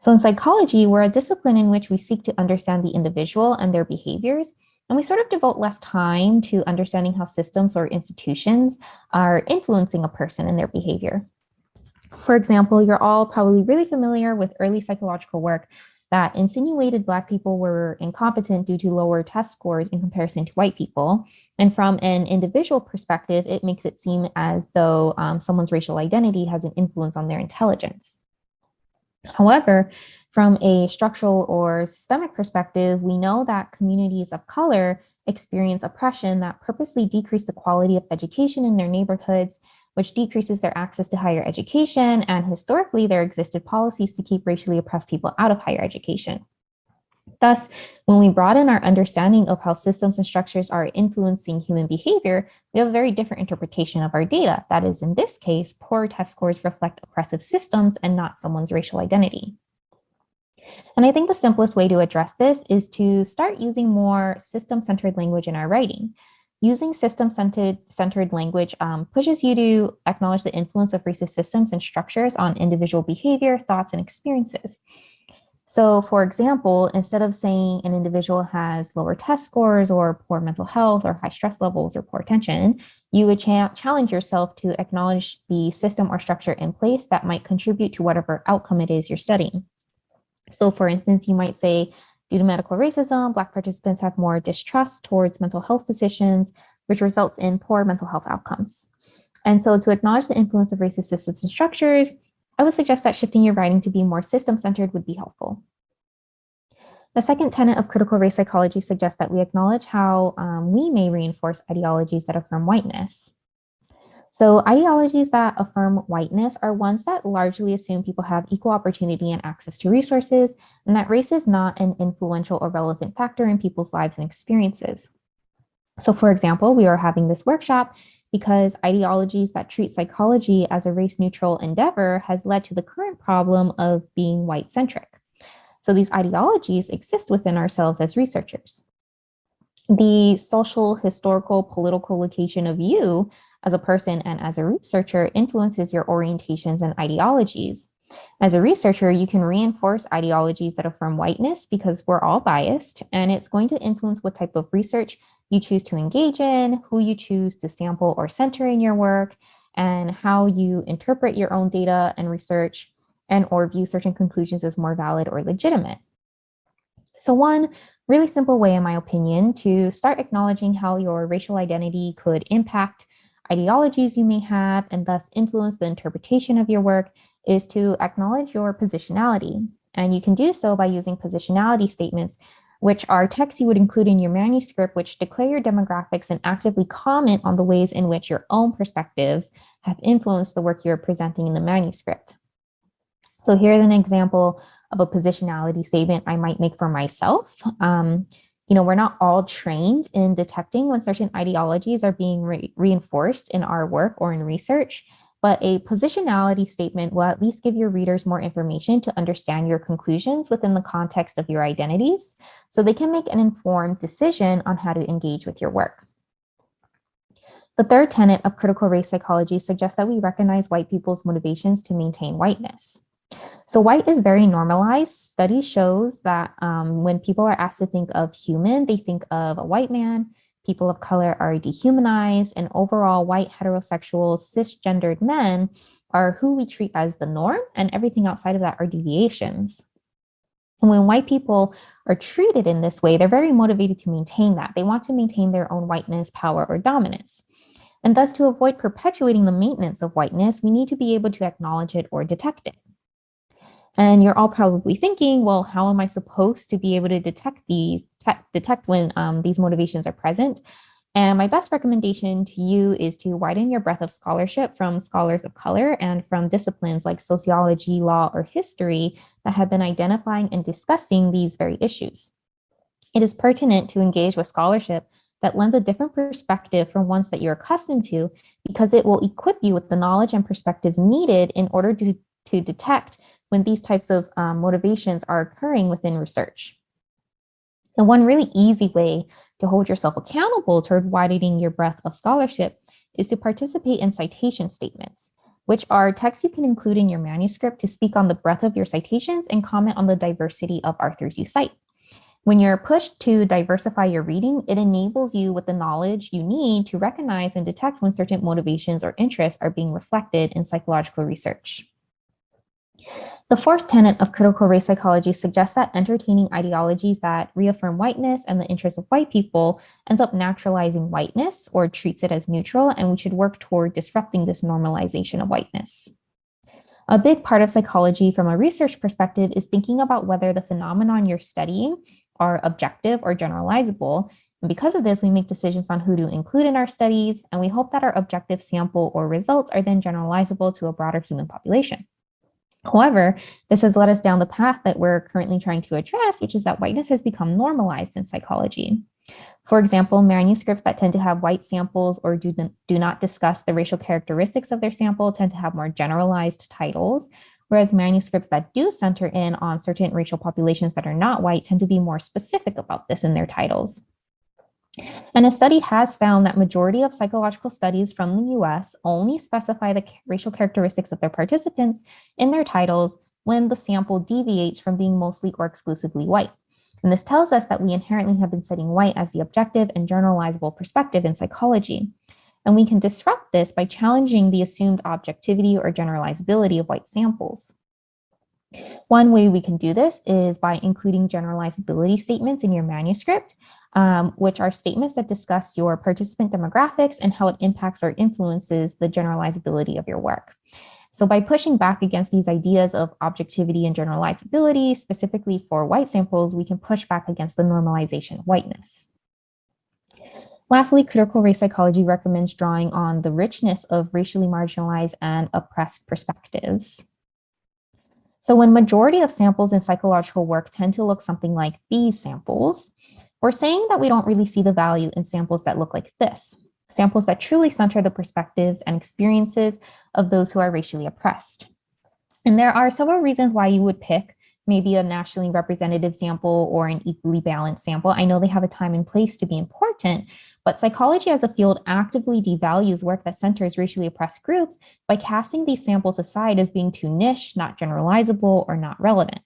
So in psychology, we're a discipline in which we seek to understand the individual and their behaviors, and we sort of devote less time to understanding how systems or institutions are influencing a person and their behavior. For example, you're all probably really familiar with early psychological work that insinuated Black people were incompetent due to lower test scores in comparison to white people. And from an individual perspective, it makes it seem as though someone's racial identity has an influence on their intelligence. However, from a structural or systemic perspective, we know that communities of color experience oppression that purposely decrease the quality of education in their neighborhoods, which decreases their access to higher education, and historically there existed policies to keep racially oppressed people out of higher education. Thus, when we broaden our understanding of how systems and structures are influencing human behavior, we have a very different interpretation of our data. That is, in this case, poor test scores reflect oppressive systems and not someone's racial identity. And I think the simplest way to address this is to start using more system-centered language in our writing. Using system-centered language pushes you to acknowledge the influence of racist systems and structures on individual behavior, thoughts, and experiences. So, for example, instead of saying an individual has lower test scores or poor mental health or high stress levels or poor attention, you would challenge yourself to acknowledge the system or structure in place that might contribute to whatever outcome it is you're studying. So, for instance, you might say, due to medical racism, Black participants have more distrust towards mental health physicians, which results in poor mental health outcomes. And so, to acknowledge the influence of racist systems and structures, I would suggest that shifting your writing to be more system-centered would be helpful. The second tenet of critical race psychology suggests that we acknowledge how we may reinforce ideologies that affirm whiteness. So ideologies that affirm whiteness are ones that largely assume people have equal opportunity and access to resources, and that race is not an influential or relevant factor in people's lives and experiences. So for example, we are having this workshop because ideologies that treat psychology as a race-neutral endeavor has led to the current problem of being white-centric. So these ideologies exist within ourselves as researchers. The social, historical, political location of you as a person and as a researcher influences your orientations and ideologies. As a researcher, you can reinforce ideologies that affirm whiteness because we're all biased, and it's going to influence what type of research you choose to engage in, who you choose to sample or center in your work, and how you interpret your own data and research and or view certain conclusions as more valid or legitimate. So one really simple way, in my opinion, to start acknowledging how your racial identity could impact ideologies you may have and thus influence the interpretation of your work is to acknowledge your positionality. And you can do so by using positionality statements, which are texts you would include in your manuscript, which declare your demographics and actively comment on the ways in which your own perspectives have influenced the work you're presenting in the manuscript. So here's an example of a positionality statement I might make for myself. We're not all trained in detecting when certain ideologies are being reinforced in our work or in research, but a positionality statement will at least give your readers more information to understand your conclusions within the context of your identities, so they can make an informed decision on how to engage with your work. The third tenet of critical race psychology suggests that we recognize white people's motivations to maintain whiteness. So white is very normalized. Study shows that when people are asked to think of human, they think of a white man. People of color are dehumanized, and overall white heterosexual cisgendered men are who we treat as the norm, and everything outside of that are deviations. And when white people are treated in this way, they're very motivated to maintain that. They want to maintain their own whiteness, power, or dominance. And thus, to avoid perpetuating the maintenance of whiteness, we need to be able to acknowledge it or detect it. And you're all probably thinking, well, how am I supposed to be able to detect when these motivations are present? And my best recommendation to you is to widen your breadth of scholarship from scholars of color and from disciplines like sociology, law, or history that have been identifying and discussing these very issues. It is pertinent to engage with scholarship that lends a different perspective from ones that you're accustomed to, because it will equip you with the knowledge and perspectives needed in order to detect when these types of motivations are occurring within research. And one really easy way to hold yourself accountable toward widening your breadth of scholarship is to participate in citation statements, which are texts you can include in your manuscript to speak on the breadth of your citations and comment on the diversity of authors you cite. When you're pushed to diversify your reading, it enables you with the knowledge you need to recognize and detect when certain motivations or interests are being reflected in psychological research. The fourth tenet of critical race psychology suggests that entertaining ideologies that reaffirm whiteness and the interests of white people ends up naturalizing whiteness or treats it as neutral, and we should work toward disrupting this normalization of whiteness. A big part of psychology from a research perspective is thinking about whether the phenomenon you're studying are objective or generalizable. And because of this, we make decisions on who to include in our studies, and we hope that our objective sample or results are then generalizable to a broader human population. However, this has led us down the path that we're currently trying to address, which is that whiteness has become normalized in psychology. For example, manuscripts that tend to have white samples or do not discuss the racial characteristics of their sample tend to have more generalized titles, whereas manuscripts that do center in on certain racial populations that are not white tend to be more specific about this in their titles. And a study has found that majority of psychological studies from the US only specify the racial characteristics of their participants in their titles when the sample deviates from being mostly or exclusively white. And this tells us that we inherently have been setting white as the objective and generalizable perspective in psychology. And we can disrupt this by challenging the assumed objectivity or generalizability of white samples. One way we can do this is by including generalizability statements in your manuscript, which are statements that discuss your participant demographics and how it impacts or influences the generalizability of your work. So by pushing back against these ideas of objectivity and generalizability, specifically for white samples, we can push back against the normalization of whiteness. Lastly, critical race psychology recommends drawing on the richness of racially marginalized and oppressed perspectives. So when majority of samples in psychological work tend to look something like these samples, we're saying that we don't really see the value in samples that look like this, samples that truly center the perspectives and experiences of those who are racially oppressed. And there are several reasons why you would pick maybe a nationally representative sample or an equally balanced sample. I know they have a time and place to be important, but psychology as a field actively devalues work that centers racially oppressed groups by casting these samples aside as being too niche, not generalizable, or not relevant.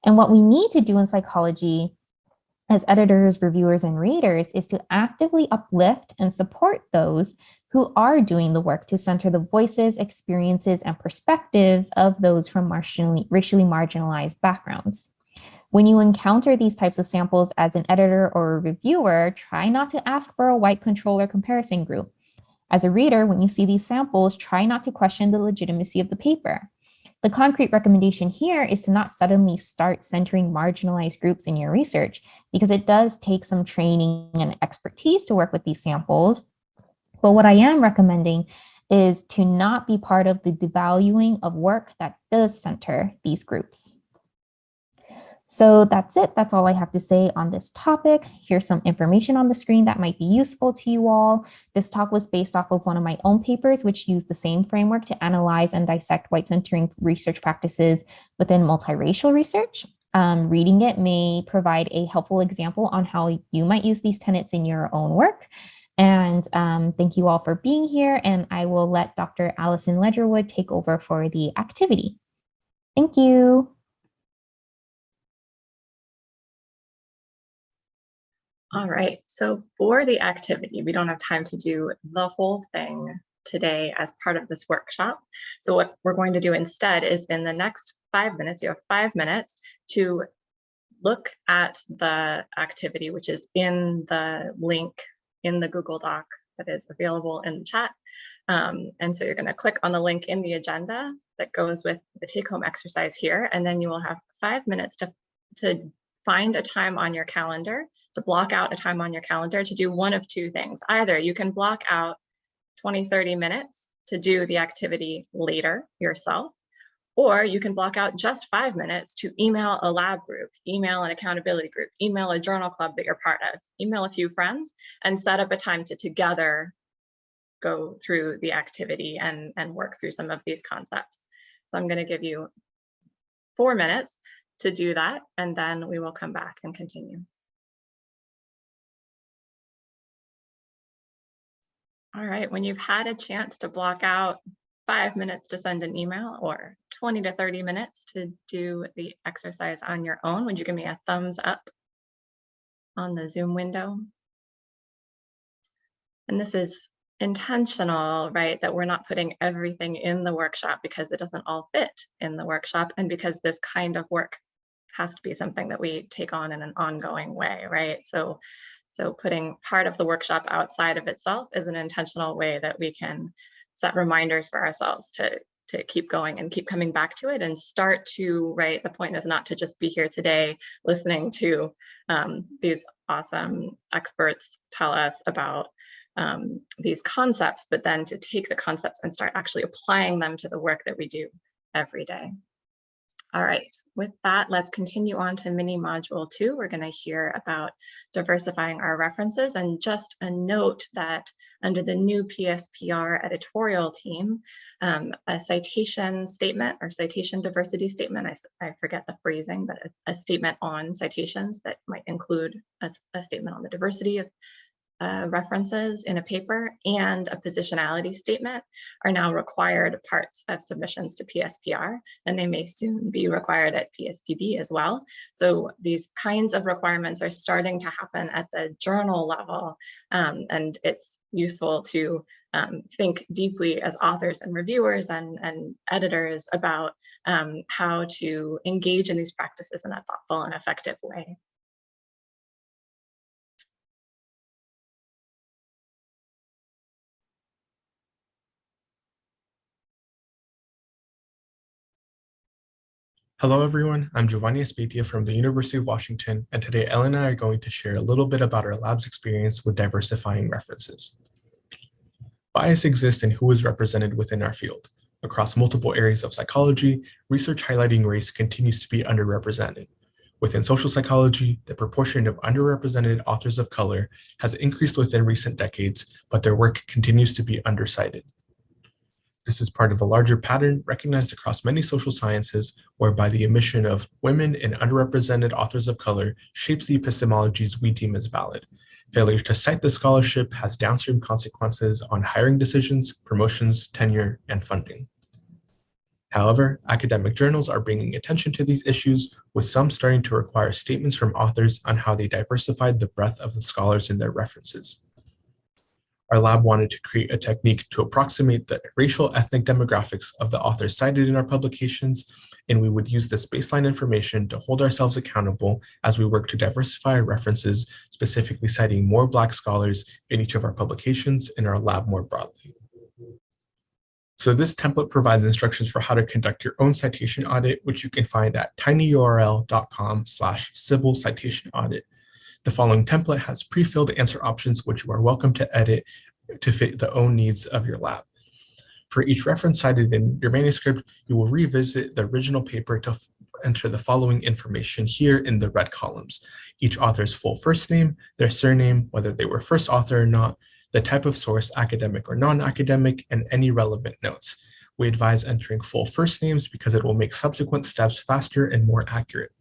And what we need to do in psychology as editors, reviewers, and readers is to actively uplift and support those who are doing the work to center the voices, experiences, and perspectives of those from racially marginalized backgrounds. When you encounter these types of samples as an editor or a reviewer, try not to ask for a white control or comparison group. As a reader, when you see these samples, try not to question the legitimacy of the paper. The concrete recommendation here is to not suddenly start centering marginalized groups in your research, because it does take some training and expertise to work with these samples. But what I am recommending is to not be part of the devaluing of work that does center these groups. So that's it. That's all I have to say on this topic. Here's some information on the screen that might be useful to you all. This talk was based off of one of my own papers, which used the same framework to analyze and dissect white-centering research practices within multiracial research. Reading it may provide a helpful example on how you might use these tenets in your own work. And thank you all for being here. And I will let Dr. Allison Ledgerwood take over for the activity. Thank you. All right, so for the activity, we don't have time to do the whole thing today as part of this workshop. So what we're going to do instead is in the next 5 minutes. You have 5 minutes to look at the activity, which is in the link in the Google Doc that is available in the chat. And so you're going to click on the link in the agenda that goes with the take-home exercise here, and then you will have 5 minutes to find a time on your calendar, to block out a time on your calendar to do one of two things. Either you can block out 20-30 minutes to do the activity later yourself, or you can block out just 5 minutes to email a lab group, email an accountability group, email a journal club that you're part of, email a few friends, and set up a time to together go through the activity and work through some of these concepts. So I'm going to give you 4 minutes to do that, and then we will come back and continue. All right, when you've had a chance to block out 5 minutes to send an email or 20 to 30 minutes to do the exercise on your own, would you give me a thumbs up on the Zoom window? And this is intentional, right? That we're not putting everything in the workshop because it doesn't all fit in the workshop, and because this kind of work has to be something that we take on in an ongoing way, right? So putting part of the workshop outside of itself is an intentional way that we can set reminders for ourselves to keep going and keep coming back to it and start to, right? The point is not to just be here today listening to these awesome experts tell us about these concepts, but then to take the concepts and start actually applying them to the work that we do every day. All right, with that, let's continue on to mini module 2. We're going to hear about diversifying our references, and just a note that under the new PSPR editorial team, a citation statement or citation diversity statement, I forget the phrasing, but a statement on citations that might include a statement on the diversity of references in a paper and a positionality statement are now required parts of submissions to PSPR, and they may soon be required at PSPB as well. So these kinds of requirements are starting to happen at the journal level, and it's useful to think deeply as authors and reviewers and editors about how to engage in these practices in a thoughtful and effective way. Hello everyone, I'm Giovanni Espetia from the University of Washington, and today Ellen and I are going to share a little bit about our lab's experience with diversifying references. Bias exists in who is represented within our field. Across multiple areas of psychology, research highlighting race continues to be underrepresented. Within social psychology, the proportion of underrepresented authors of color has increased within recent decades, but their work continues to be undercited. This is part of a larger pattern recognized across many social sciences, whereby the omission of women and underrepresented authors of color shapes the epistemologies we deem as valid. Failure to cite the scholarship has downstream consequences on hiring decisions, promotions, tenure, and funding. However, academic journals are bringing attention to these issues, with some starting to require statements from authors on how they diversified the breadth of the scholars in their references. Our lab wanted to create a technique to approximate the racial ethnic demographics of the authors cited in our publications, and we would use this baseline information to hold ourselves accountable as we work to diversify our references, specifically citing more Black scholars in each of our publications in our lab more broadly. So this template provides instructions for how to conduct your own citation audit, which you can find at tinyurl.com/Sybil citation audit. The following template has pre-filled answer options, which you are welcome to edit to fit the own needs of your lab. For each reference cited in your manuscript, you will revisit the original paper to enter the following information here in the red columns: each author's full first name, their surname, whether they were first author or not, the type of source, academic or non-academic, and any relevant notes. We advise entering full first names because it will make subsequent steps faster and more accurate.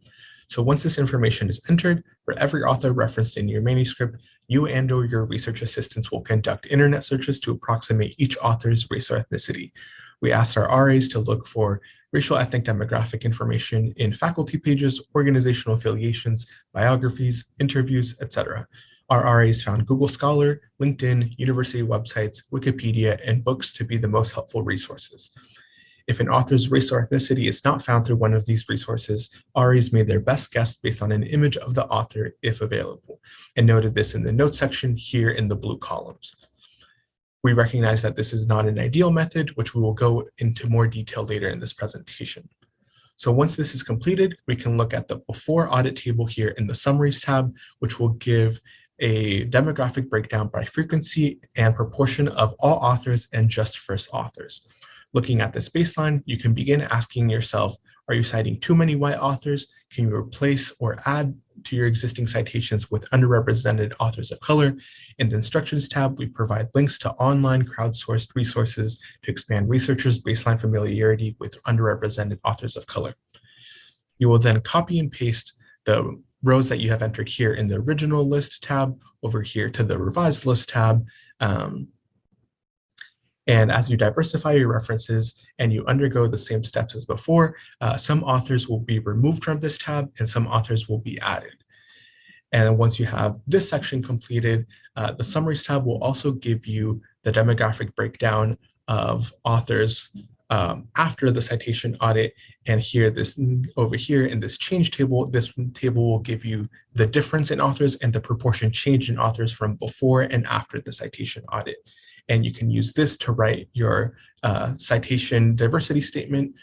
So once this information is entered, for every author referenced in your manuscript, you and/or your research assistants will conduct internet searches to approximate each author's race or ethnicity. We asked our RAs to look for racial ethnic demographic information in faculty pages, organizational affiliations, biographies, interviews, etc. Our RAs found Google Scholar, LinkedIn, university websites, Wikipedia, and books to be the most helpful resources. If an author's race or ethnicity is not found through one of these resources, REs made their best guess based on an image of the author if available, and noted this in the notes section here in the blue columns. We recognize that this is not an ideal method, which we will go into more detail later in this presentation. So once this is completed, we can look at the before audit table here in the summaries tab, which will give a demographic breakdown by frequency and proportion of all authors and just first authors. Looking at this baseline, you can begin asking yourself, are you citing too many white authors? Can you replace or add to your existing citations with underrepresented authors of color? In the instructions tab, we provide links to online crowdsourced resources to expand researchers' baseline familiarity with underrepresented authors of color. You will then copy and paste the rows that you have entered here in the original list tab over here to the revised list tab. And as you diversify your references and you undergo the same steps as before, some authors will be removed from this tab and some authors will be added. And once you have this section completed, the summaries tab will also give you the demographic breakdown of authors after the citation audit. And here, this over here in this change table, this table will give you the difference in authors and the proportion change in authors from before and after the citation audit. And you can use this to write your citation diversity statement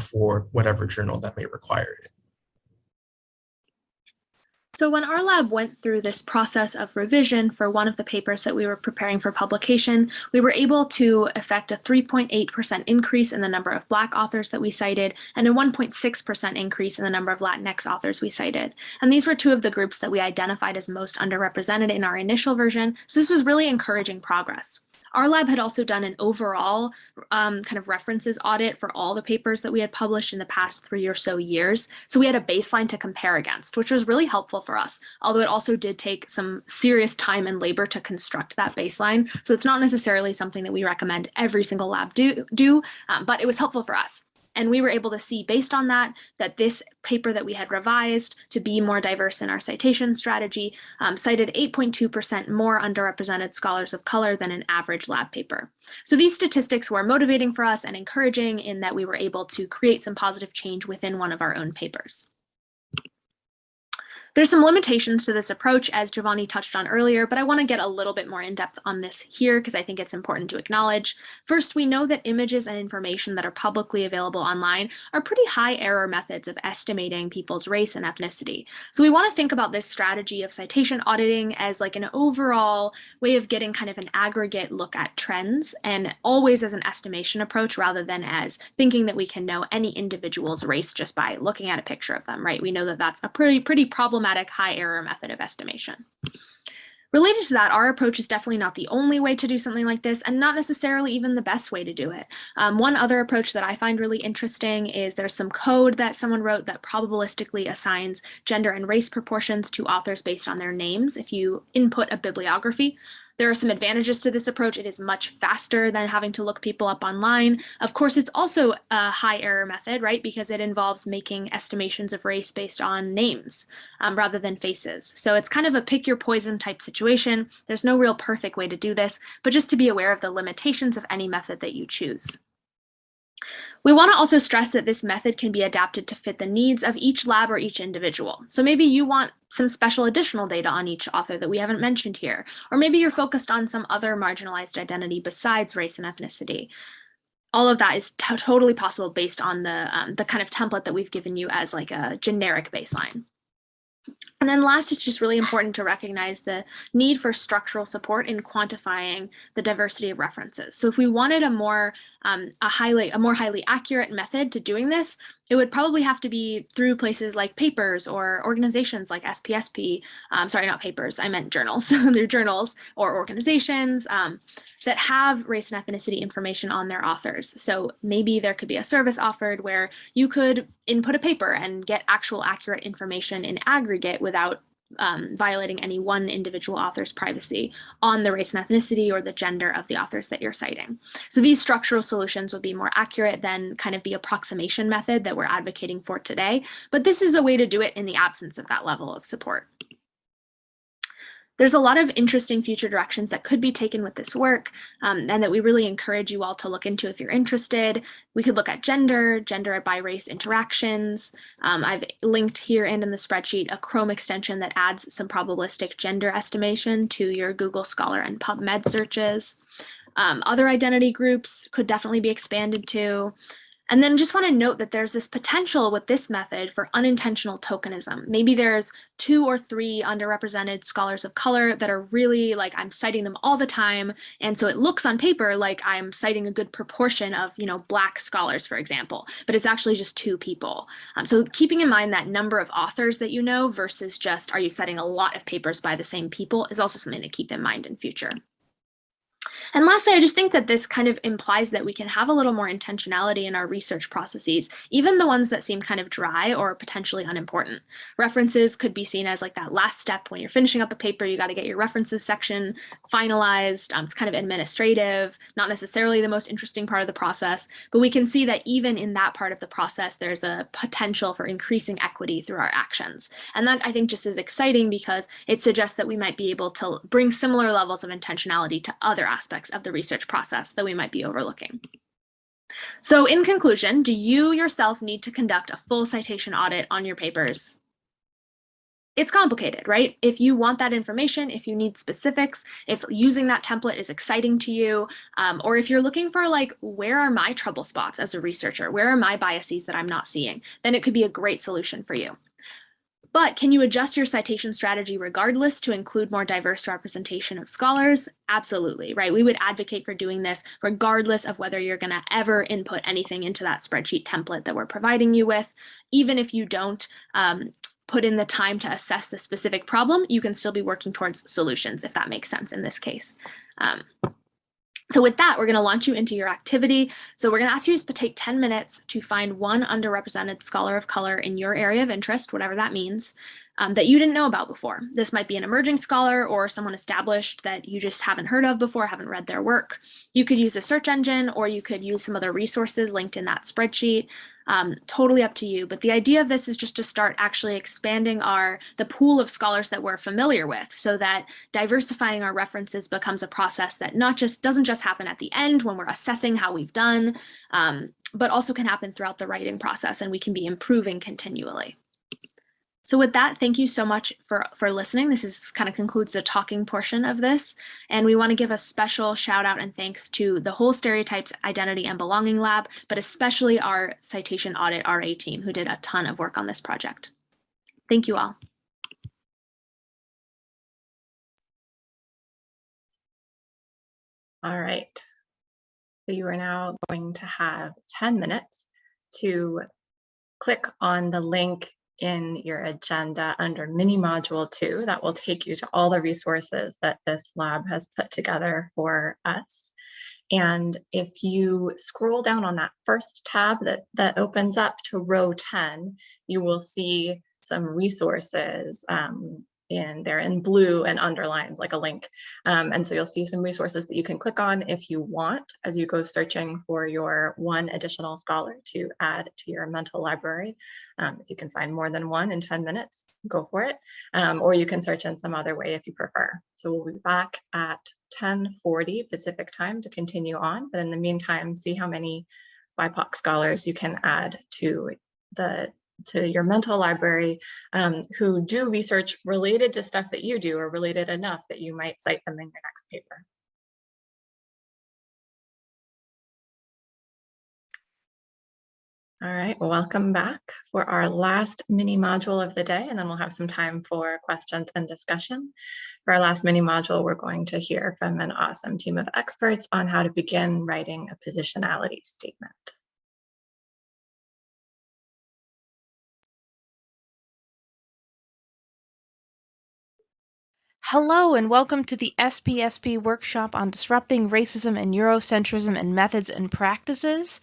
for whatever journal that may require it. So when our lab went through this process of revision for one of the papers that we were preparing for publication, we were able to effect a 3.8% increase in the number of Black authors that we cited and a 1.6% increase in the number of Latinx authors we cited. And these were two of the groups that we identified as most underrepresented in our initial version. So this was really encouraging progress. Our lab had also done an overall kind of references audit for all the papers that we had published in the past 3 or so years. So we had a baseline to compare against, which was really helpful for us, although it also did take some serious time and labor to construct that baseline. So it's not necessarily something that we recommend every single lab do, but it was helpful for us. And we were able to see, based on that, that this paper that we had revised to be more diverse in our citation strategy cited 8.2% more underrepresented scholars of color than an average lab paper. So these statistics were motivating for us and encouraging in that we were able to create some positive change within one of our own papers. There's some limitations to this approach, as Giovanni touched on earlier, but I want to get a little bit more in depth on this here because I think it's important to acknowledge. First, we know that images and information that are publicly available online are pretty high error methods of estimating people's race and ethnicity. So we want to think about this strategy of citation auditing as like an overall way of getting kind of an aggregate look at trends, and always as an estimation approach rather than as thinking that we can know any individual's race just by looking at a picture of them, right? We know that that's a pretty problematic high error method of estimation. Related to that, our approach is definitely not the only way to do something like this, and not necessarily even the best way to do it. One other approach that I find really interesting is there's some code that someone wrote that probabilistically assigns gender and race proportions to authors based on their names if you input a bibliography. There are some advantages to this approach. It is much faster than having to look people up online. Of course, it's also a high error method, right? Because it involves making estimations of race based on names rather than faces. So it's kind of a pick your poison type situation. There's no real perfect way to do this, but just to be aware of the limitations of any method that you choose. We want to also stress that this method can be adapted to fit the needs of each lab or each individual. So maybe you want some special additional data on each author that we haven't mentioned here, or maybe you're focused on some other marginalized identity besides race and ethnicity. All of that is totally possible based on the kind of template that we've given you as like a generic baseline. And then last, it's just really important to recognize the need for structural support in quantifying the diversity of references. So if we wanted a more highly accurate method to doing this, it would probably have to be through places like papers or organizations like SPSP, sorry, not papers, I meant journals, through journals or organizations that have race and ethnicity information on their authors. So maybe there could be a service offered where you could input a paper and get actual accurate information in aggregate without violating any one individual author's privacy on the race and ethnicity or the gender of the authors that you're citing. So these structural solutions would be more accurate than kind of the approximation method that we're advocating for today, but this is a way to do it in the absence of that level of support. There's a lot of interesting future directions that could be taken with this work, and that we really encourage you all to look into if you're interested. We could look at gender by race interactions. I've linked here and in the spreadsheet a Chrome extension that adds some probabilistic gender estimation to your Google Scholar and PubMed searches. Other identity groups could definitely be expanded to. And then just want to note that there's this potential with this method for unintentional tokenism. Maybe there's 2 or 3 underrepresented scholars of color that are really like, I'm citing them all the time. And so it looks on paper like I'm citing a good proportion of, Black scholars, for example, but it's actually just 2 people. So keeping in mind that number of authors that you know versus just, are you citing a lot of papers by the same people, is also something to keep in mind in future. And lastly, I just think that this kind of implies that we can have a little more intentionality in our research processes, even the ones that seem kind of dry or potentially unimportant. References could be seen as like that last step when you're finishing up a paper, you got to get your references section finalized. It's kind of administrative, not necessarily the most interesting part of the process, but we can see that even in that part of the process, there's a potential for increasing equity through our actions. And that I think just is exciting because it suggests that we might be able to bring similar levels of intentionality to other aspects of the research process that we might be overlooking. So in conclusion, do you yourself need to conduct a full citation audit on your papers? It's complicated, right? If you want that information, if you need specifics, if using that template is exciting to you, or if you're looking for like, where are my trouble spots as a researcher? Where are my biases that I'm not seeing? Then it could be a great solution for you. But can you adjust your citation strategy regardless to include more diverse representation of scholars? Absolutely, right? We would advocate for doing this regardless of whether you're going to ever input anything into that spreadsheet template that we're providing you with. Even if you don't put in the time to assess the specific problem, you can still be working towards solutions, if that makes sense in this case. So with that, we're going to launch you into your activity. So we're going to ask you to take 10 minutes to find one underrepresented scholar of color in your area of interest, whatever that means, that you didn't know about before. This might be an emerging scholar or someone established that you just haven't heard of before, haven't read their work. You could use a search engine, or you could use some other resources linked in that spreadsheet. Totally up to you. But the idea of this is just to start actually expanding the pool of scholars that we're familiar with, so that diversifying our references becomes a process that doesn't just happen at the end when we're assessing how we've done, but also can happen throughout the writing process, and we can be improving continually. So with that, thank you so much for listening. This kind of concludes the talking portion of this. And we want to give a special shout out and thanks to the whole Stereotypes, Identity, and Belonging Lab, but especially our Citation Audit RA team, who did a ton of work on this project. Thank you all. All right. So you are now going to have 10 minutes to click on the link in your agenda under mini module 2. That will take you to all the resources that this lab has put together for us. And if you scroll down on that first tab that opens up to row 10, you will see some resources they're in blue and underlined like a link. And so you'll see some resources that you can click on if you want as you go searching for your one additional scholar to add to your mental library. If you can find more than one in 10 minutes, go for it. Or you can search in some other way if you prefer. So we'll be back at 10:40 Pacific time to continue on. But in the meantime, see how many BIPOC scholars you can add to your mental library who do research related to stuff that you do, or related enough that you might cite them in your next paper. All right, well, welcome back for our last mini module of the day, and then we'll have some time for questions and discussion. For our last mini module, we're going to hear from an awesome team of experts on how to begin writing a positionality statement. Hello and welcome to the SPSP workshop on disrupting racism and Eurocentrism and methods and practices.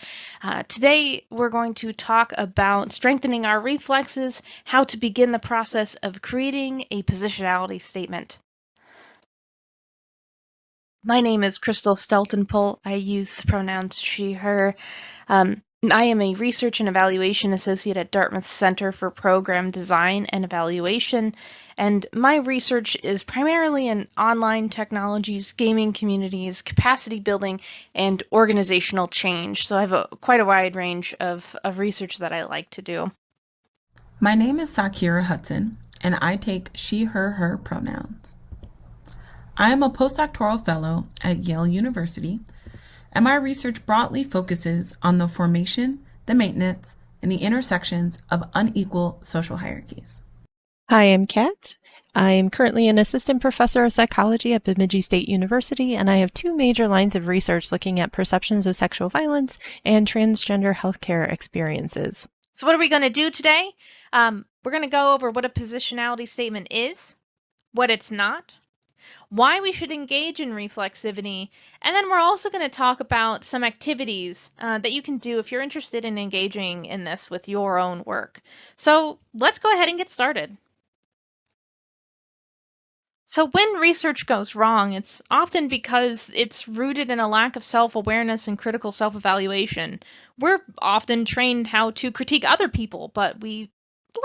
Today we're going to talk about strengthening our reflexes, how to begin the process of creating a positionality statement. My name is Crystal Steltenpohl. I use the pronouns she, her. I am a Research and Evaluation Associate at Dartmouth Center for Program Design and Evaluation, and my research is primarily in online technologies, gaming communities, capacity building, and organizational change. So I have quite a wide range of research that I like to do. My name is Sakira Hudson, and I take she, her pronouns. I am a postdoctoral fellow at Yale University, and my research broadly focuses on the formation, the maintenance, and the intersections of unequal social hierarchies. Hi, I'm Kat. I am currently an assistant professor of psychology at Bemidji State University, and I have two major lines of research looking at perceptions of sexual violence and transgender healthcare experiences. So what are we going to do today? We're going to go over what a positionality statement is, what it's not, why we should engage in reflexivity, and then we're also going to talk about some activities that you can do if you're interested in engaging in this with your own work. So let's go ahead and get started. So when research goes wrong, it's often because it's rooted in a lack of self-awareness and critical self-evaluation. We're often trained how to critique other people, but we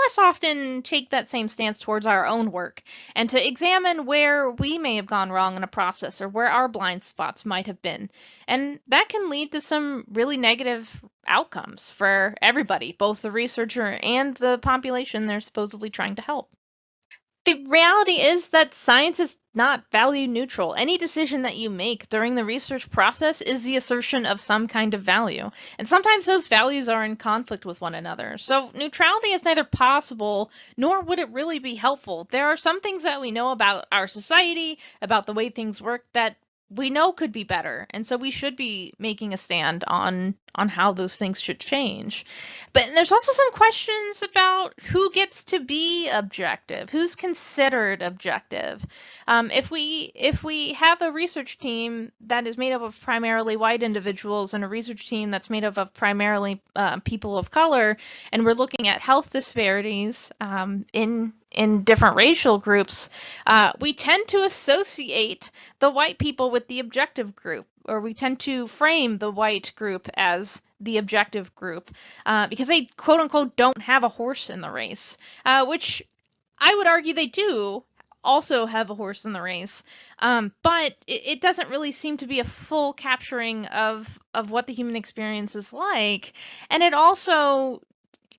less often take that same stance towards our own work and to examine where we may have gone wrong in a process or where our blind spots might have been. And that can lead to some really negative outcomes for everybody, both the researcher and the population they're supposedly trying to help. The reality is that science is not value neutral. Any decision that you make during the research process is the assertion of some kind of value. And sometimes those values are in conflict with one another. So neutrality is neither possible, nor would it really be helpful. There are some things that we know about our society, about the way things work, that we know could be better. And so we should be making a stand on how those things should change. But there's also some questions about who gets to be objective, who's considered objective. If we have a research team that is made up of primarily white individuals and a research team that's made up of primarily people of color, and we're looking at health disparities in different racial groups, we tend to associate the white people with the objective group, or we tend to frame the white group as the objective group because they, quote unquote, don't have a horse in the race, which I would argue they do also have a horse in the race, but it doesn't really seem to be a full capturing of what the human experience is like. And it also,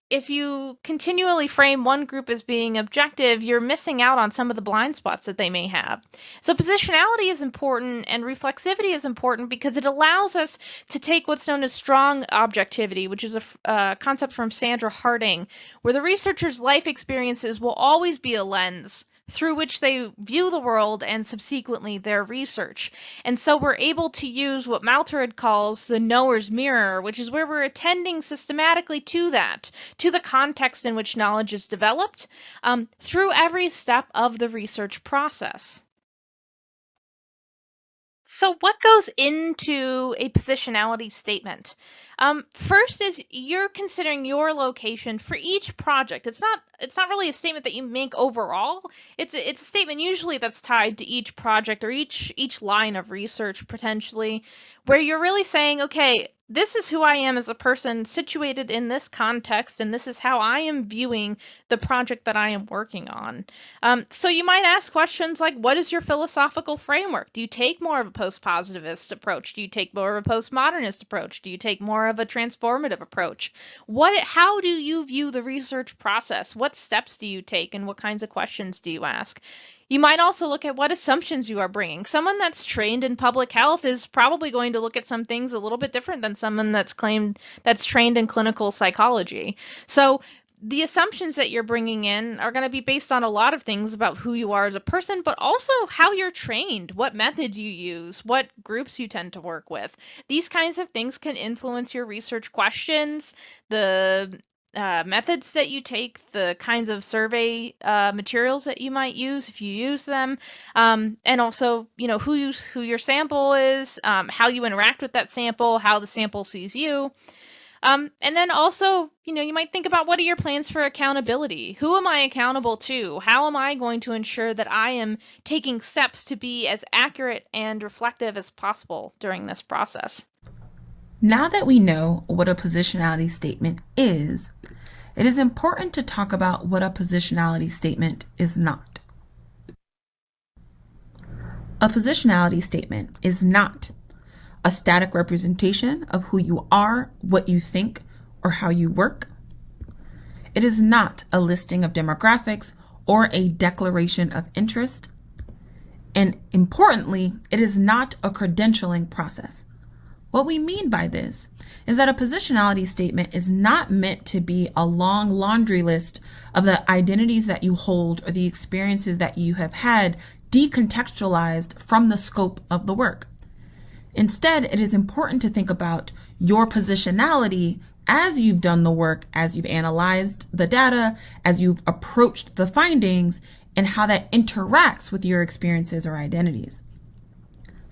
if you continually frame one group as being objective, you're missing out on some of the blind spots that they may have. So positionality is important and reflexivity is important because it allows us to take what's known as strong objectivity, which is a concept from Sandra Harding, where the researcher's life experiences will always be a lens through which they view the world and subsequently their research. And so we're able to use what Maltered calls the knower's mirror, which is where we're attending systematically to that, to the context in which knowledge is developed, through every step of the research process. So what goes into a positionality statement? First is you're considering your location for each project. It's not really a statement that you make overall. It's a statement usually that's tied to each project or each line of research potentially, where you're really saying, okay, this is who I am as a person situated in this context, and this is how I am viewing the project that I am working on. So you might ask questions like, what is your philosophical framework? Do you take more of a post-positivist approach? Do you take more of a postmodernist approach? Do you take more of a transformative approach? How do you view the research process? What steps do you take, and what kinds of questions do you ask? You might also look at what assumptions you are bringing. Someone that's trained in public health is probably going to look at some things a little bit different than someone that's trained in clinical psychology. So the assumptions that you're bringing in are going to be based on a lot of things about who you are as a person, but also how you're trained, what methods you use, what groups you tend to work with. These kinds of things can influence your research questions, the methods that you take, the kinds of survey materials that you might use if you use them, and also, who your sample is, how you interact with that sample, how the sample sees you. And then also, you might think about what are your plans for accountability? Who am I accountable to? How am I going to ensure that I am taking steps to be as accurate and reflective as possible during this process? Now that we know what a positionality statement is, it is important to talk about what a positionality statement is not. A positionality statement is not a static representation of who you are, what you think, or how you work. It is not a listing of demographics or a declaration of interest. And importantly, it is not a credentialing process. What we mean by this is that a positionality statement is not meant to be a long laundry list of the identities that you hold or the experiences that you have had decontextualized from the scope of the work. Instead, it is important to think about your positionality as you've done the work, as you've analyzed the data, as you've approached the findings, and how that interacts with your experiences or identities.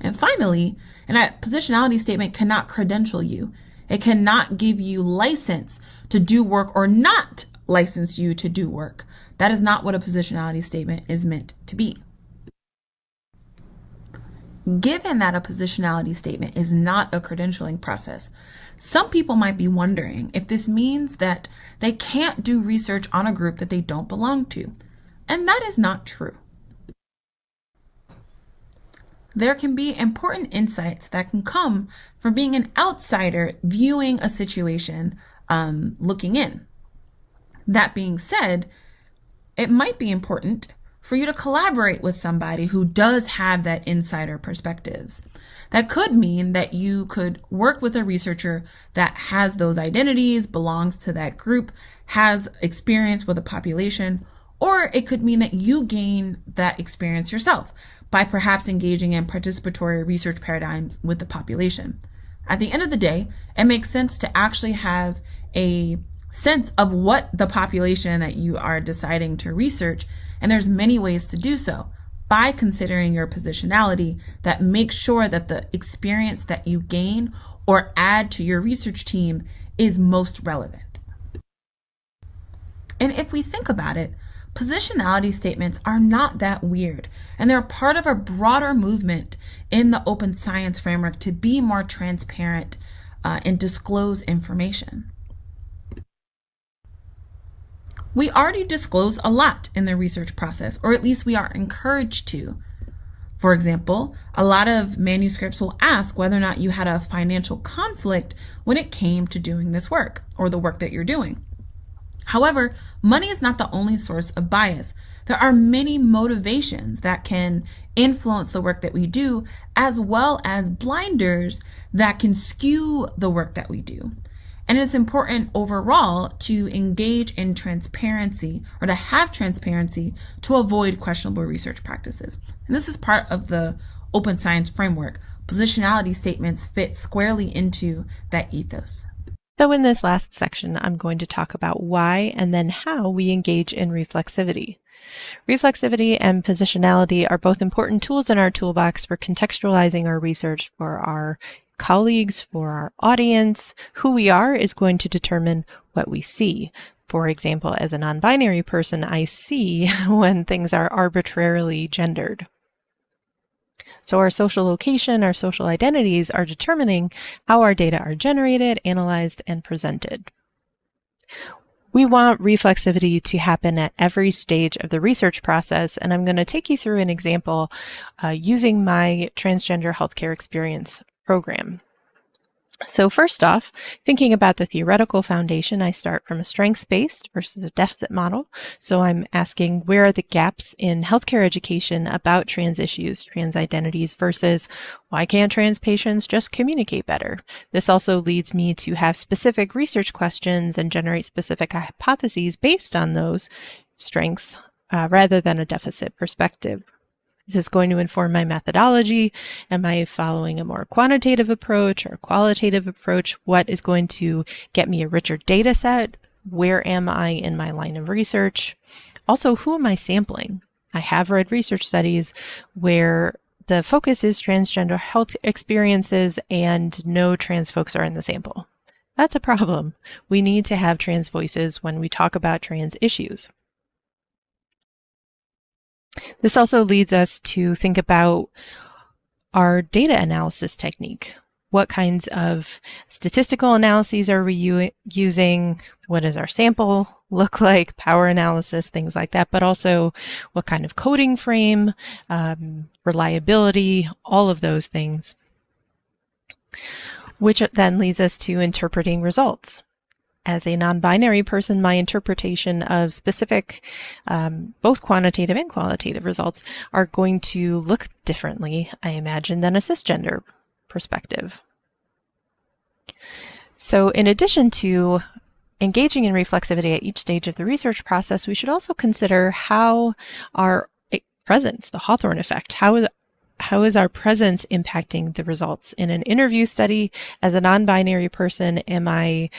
And finally, a positionality statement cannot credential you. It cannot give you license to do work or not license you to do work. That is not what a positionality statement is meant to be. Given that a positionality statement is not a credentialing process, some people might be wondering if this means that they can't do research on a group that they don't belong to. And that is not true. There can be important insights that can come from being an outsider viewing a situation, looking in. That being said, it might be important for you to collaborate with somebody who does have that insider perspectives. That could mean that you could work with a researcher that has those identities, belongs to that group, has experience with a population, or it could mean that you gain that experience yourself by perhaps engaging in participatory research paradigms with the population. At the end of the day, it makes sense to actually have a sense of what the population that you are deciding to research, and there's many ways to do so by considering your positionality that makes sure that the experience that you gain or add to your research team is most relevant. And if we think about it, positionality statements are not that weird, and they're part of a broader movement in the open science framework to be more transparent and disclose information. We already disclose a lot in the research process, or at least we are encouraged to. For example, a lot of manuscripts will ask whether or not you had a financial conflict when it came to doing this work or the work that you're doing. However, money is not the only source of bias. There are many motivations that can influence the work that we do, as well as blinders that can skew the work that we do. And it's important overall to engage in transparency or to have transparency to avoid questionable research practices. And this is part of the open science framework. Positionality statements fit squarely into that ethos. So in this last section, I'm going to talk about why and then how we engage in reflexivity. Reflexivity and positionality are both important tools in our toolbox for contextualizing our research for our colleagues, for our audience. Who we are is going to determine what we see. For example, as a non-binary person, I see when things are arbitrarily gendered. So our social location, our social identities are determining how our data are generated, analyzed, and presented. We want reflexivity to happen at every stage of the research process, and I'm going to take you through an example using my transgender healthcare experience program. So first off, thinking about the theoretical foundation, I start from a strengths-based versus a deficit model. So I'm asking, where are the gaps in healthcare education about trans issues, trans identities, versus why can't trans patients just communicate better? This also leads me to have specific research questions and generate specific hypotheses based on those strengths rather than a deficit perspective. This is going to inform my methodology. Am I following a more quantitative approach or qualitative approach? What is going to get me a richer data set? Where am I in my line of research? Also, who am I sampling? I have read research studies where the focus is transgender health experiences and no trans folks are in the sample. That's a problem. We need to have trans voices when we talk about trans issues. This also leads us to think about our data analysis technique. what kinds of statistical analyses are we using? What does our sample look like? Power analysis, things like that, but also what kind of coding frame, reliability, all of those things. Which then leads us to interpreting results. As a non-binary person, my interpretation of specific, both quantitative and qualitative results are going to look differently, I imagine, than a cisgender perspective. So in addition to engaging in reflexivity at each stage of the research process, we should also consider how our presence, the Hawthorne effect, how is our presence impacting the results? In an interview study, as a non-binary person, am I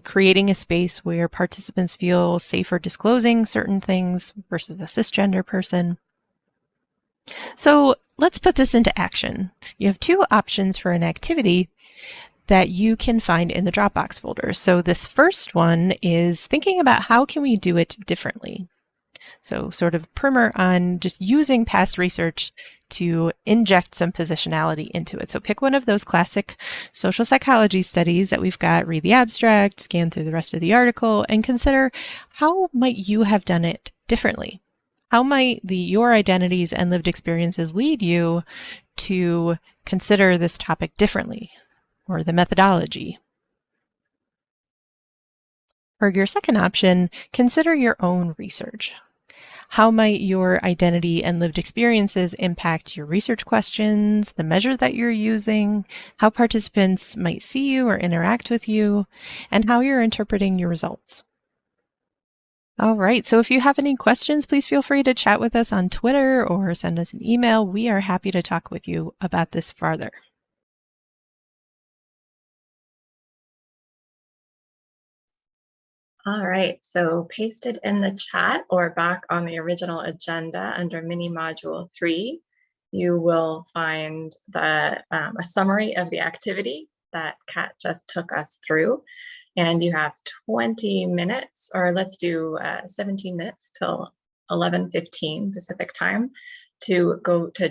creating a space where participants feel safer disclosing certain things versus a cisgender person? So let's put this into action. You have two options for an activity that you can find in the Dropbox folder. So this first one is thinking about how can we do it differently? So sort of primer on just using past research to inject some positionality into it. So pick one of those classic social psychology studies that we've got, read the abstract, scan through the rest of the article, and consider how might you have done it differently? How might your identities and lived experiences lead you to consider this topic differently, or the methodology? For your second option, consider your own research. How might your identity and lived experiences impact your research questions, the measures that you're using, how participants might see you or interact with you, and how you're interpreting your results? All right, so if you have any questions, please feel free to chat with us on Twitter or send us an email. We are happy to talk with you about this further. All right, so pasted in the chat or back on the original agenda under mini module 3, you will find a summary of the activity that Kat just took us through. And you have 20 minutes, or let's do 17 minutes till 11:15 Pacific time to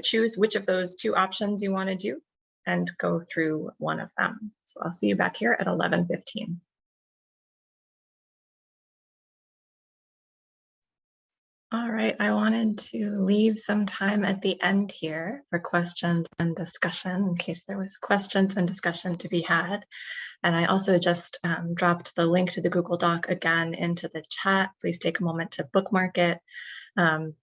choose which of those two options you want to do and go through one of them. So I'll see you back here at 11:15. All right, I wanted to leave some time at the end here for questions and discussion in case there was questions and discussion to be had. And I also just dropped the link to the Google Doc again into the chat. Please take a moment to bookmark it.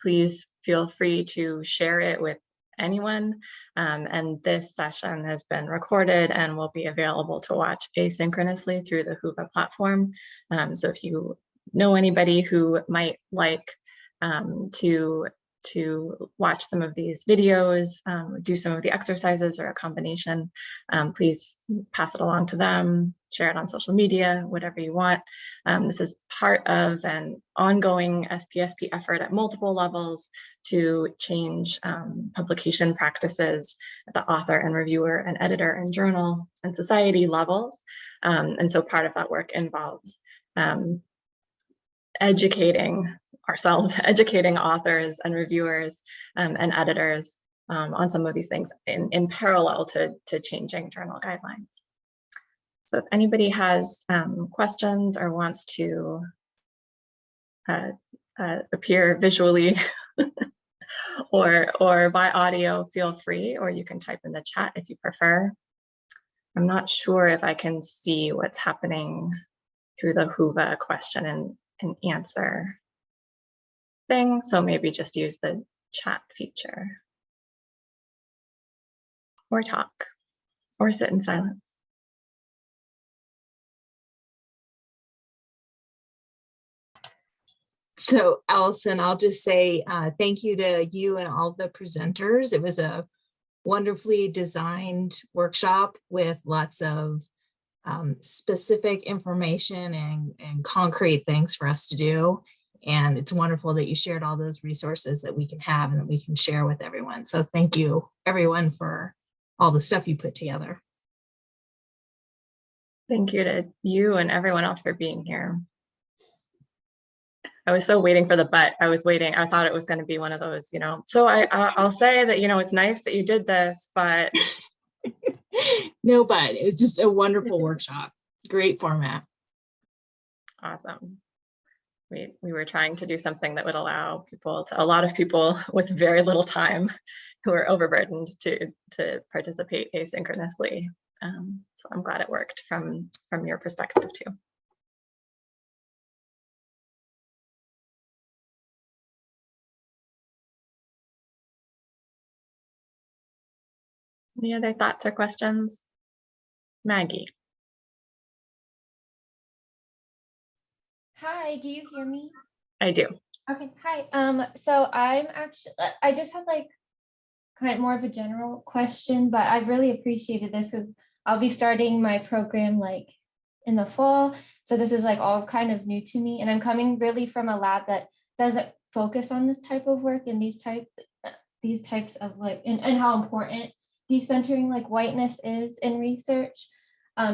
Please feel free to share it with anyone. And this session has been recorded and will be available to watch asynchronously through the Whova platform. So if you know anybody who might like to watch some of these videos, do some of the exercises or a combination, please pass it along to them, share it on social media, whatever you want. This is part of an ongoing SPSP effort at multiple levels to change publication practices at the author and reviewer and editor and journal and society levels. And so part of that work involves educating ourselves, educating authors and reviewers and editors on some of these things in parallel to changing journal guidelines. So if anybody has questions or wants to appear visually or by audio, feel free, or you can type in the chat if you prefer. I'm not sure if I can see what's happening through the Whova question and answer thing, so maybe just use the chat feature or talk or sit in silence. So Allison, I'll just say thank you to you and all the presenters. It was a wonderfully designed workshop with lots of specific information and concrete things for us to do. And it's wonderful that you shared all those resources that we can have and that we can share with everyone. So thank you, everyone, for all the stuff you put together. Thank you to you and everyone else for being here. I was so waiting for the but. I was waiting. I thought it was going to be one of those, so I'll say that, it's nice that you did this, but No, but it was just a wonderful workshop. Great format. Awesome. We were trying to do something that would allow a lot of people with very little time who are overburdened to participate asynchronously. So I'm glad it worked from your perspective too. Any other thoughts or questions? Maggie. Hi, do you hear me? I do. Okay, hi. So I'm actually, I just had like kind of more of a general question, but I really appreciated this because I'll be starting my program like in the fall. So this is like all kind of new to me, and I'm coming really from a lab that doesn't focus on this type of work and these types of like, and how important decentering like whiteness is in research.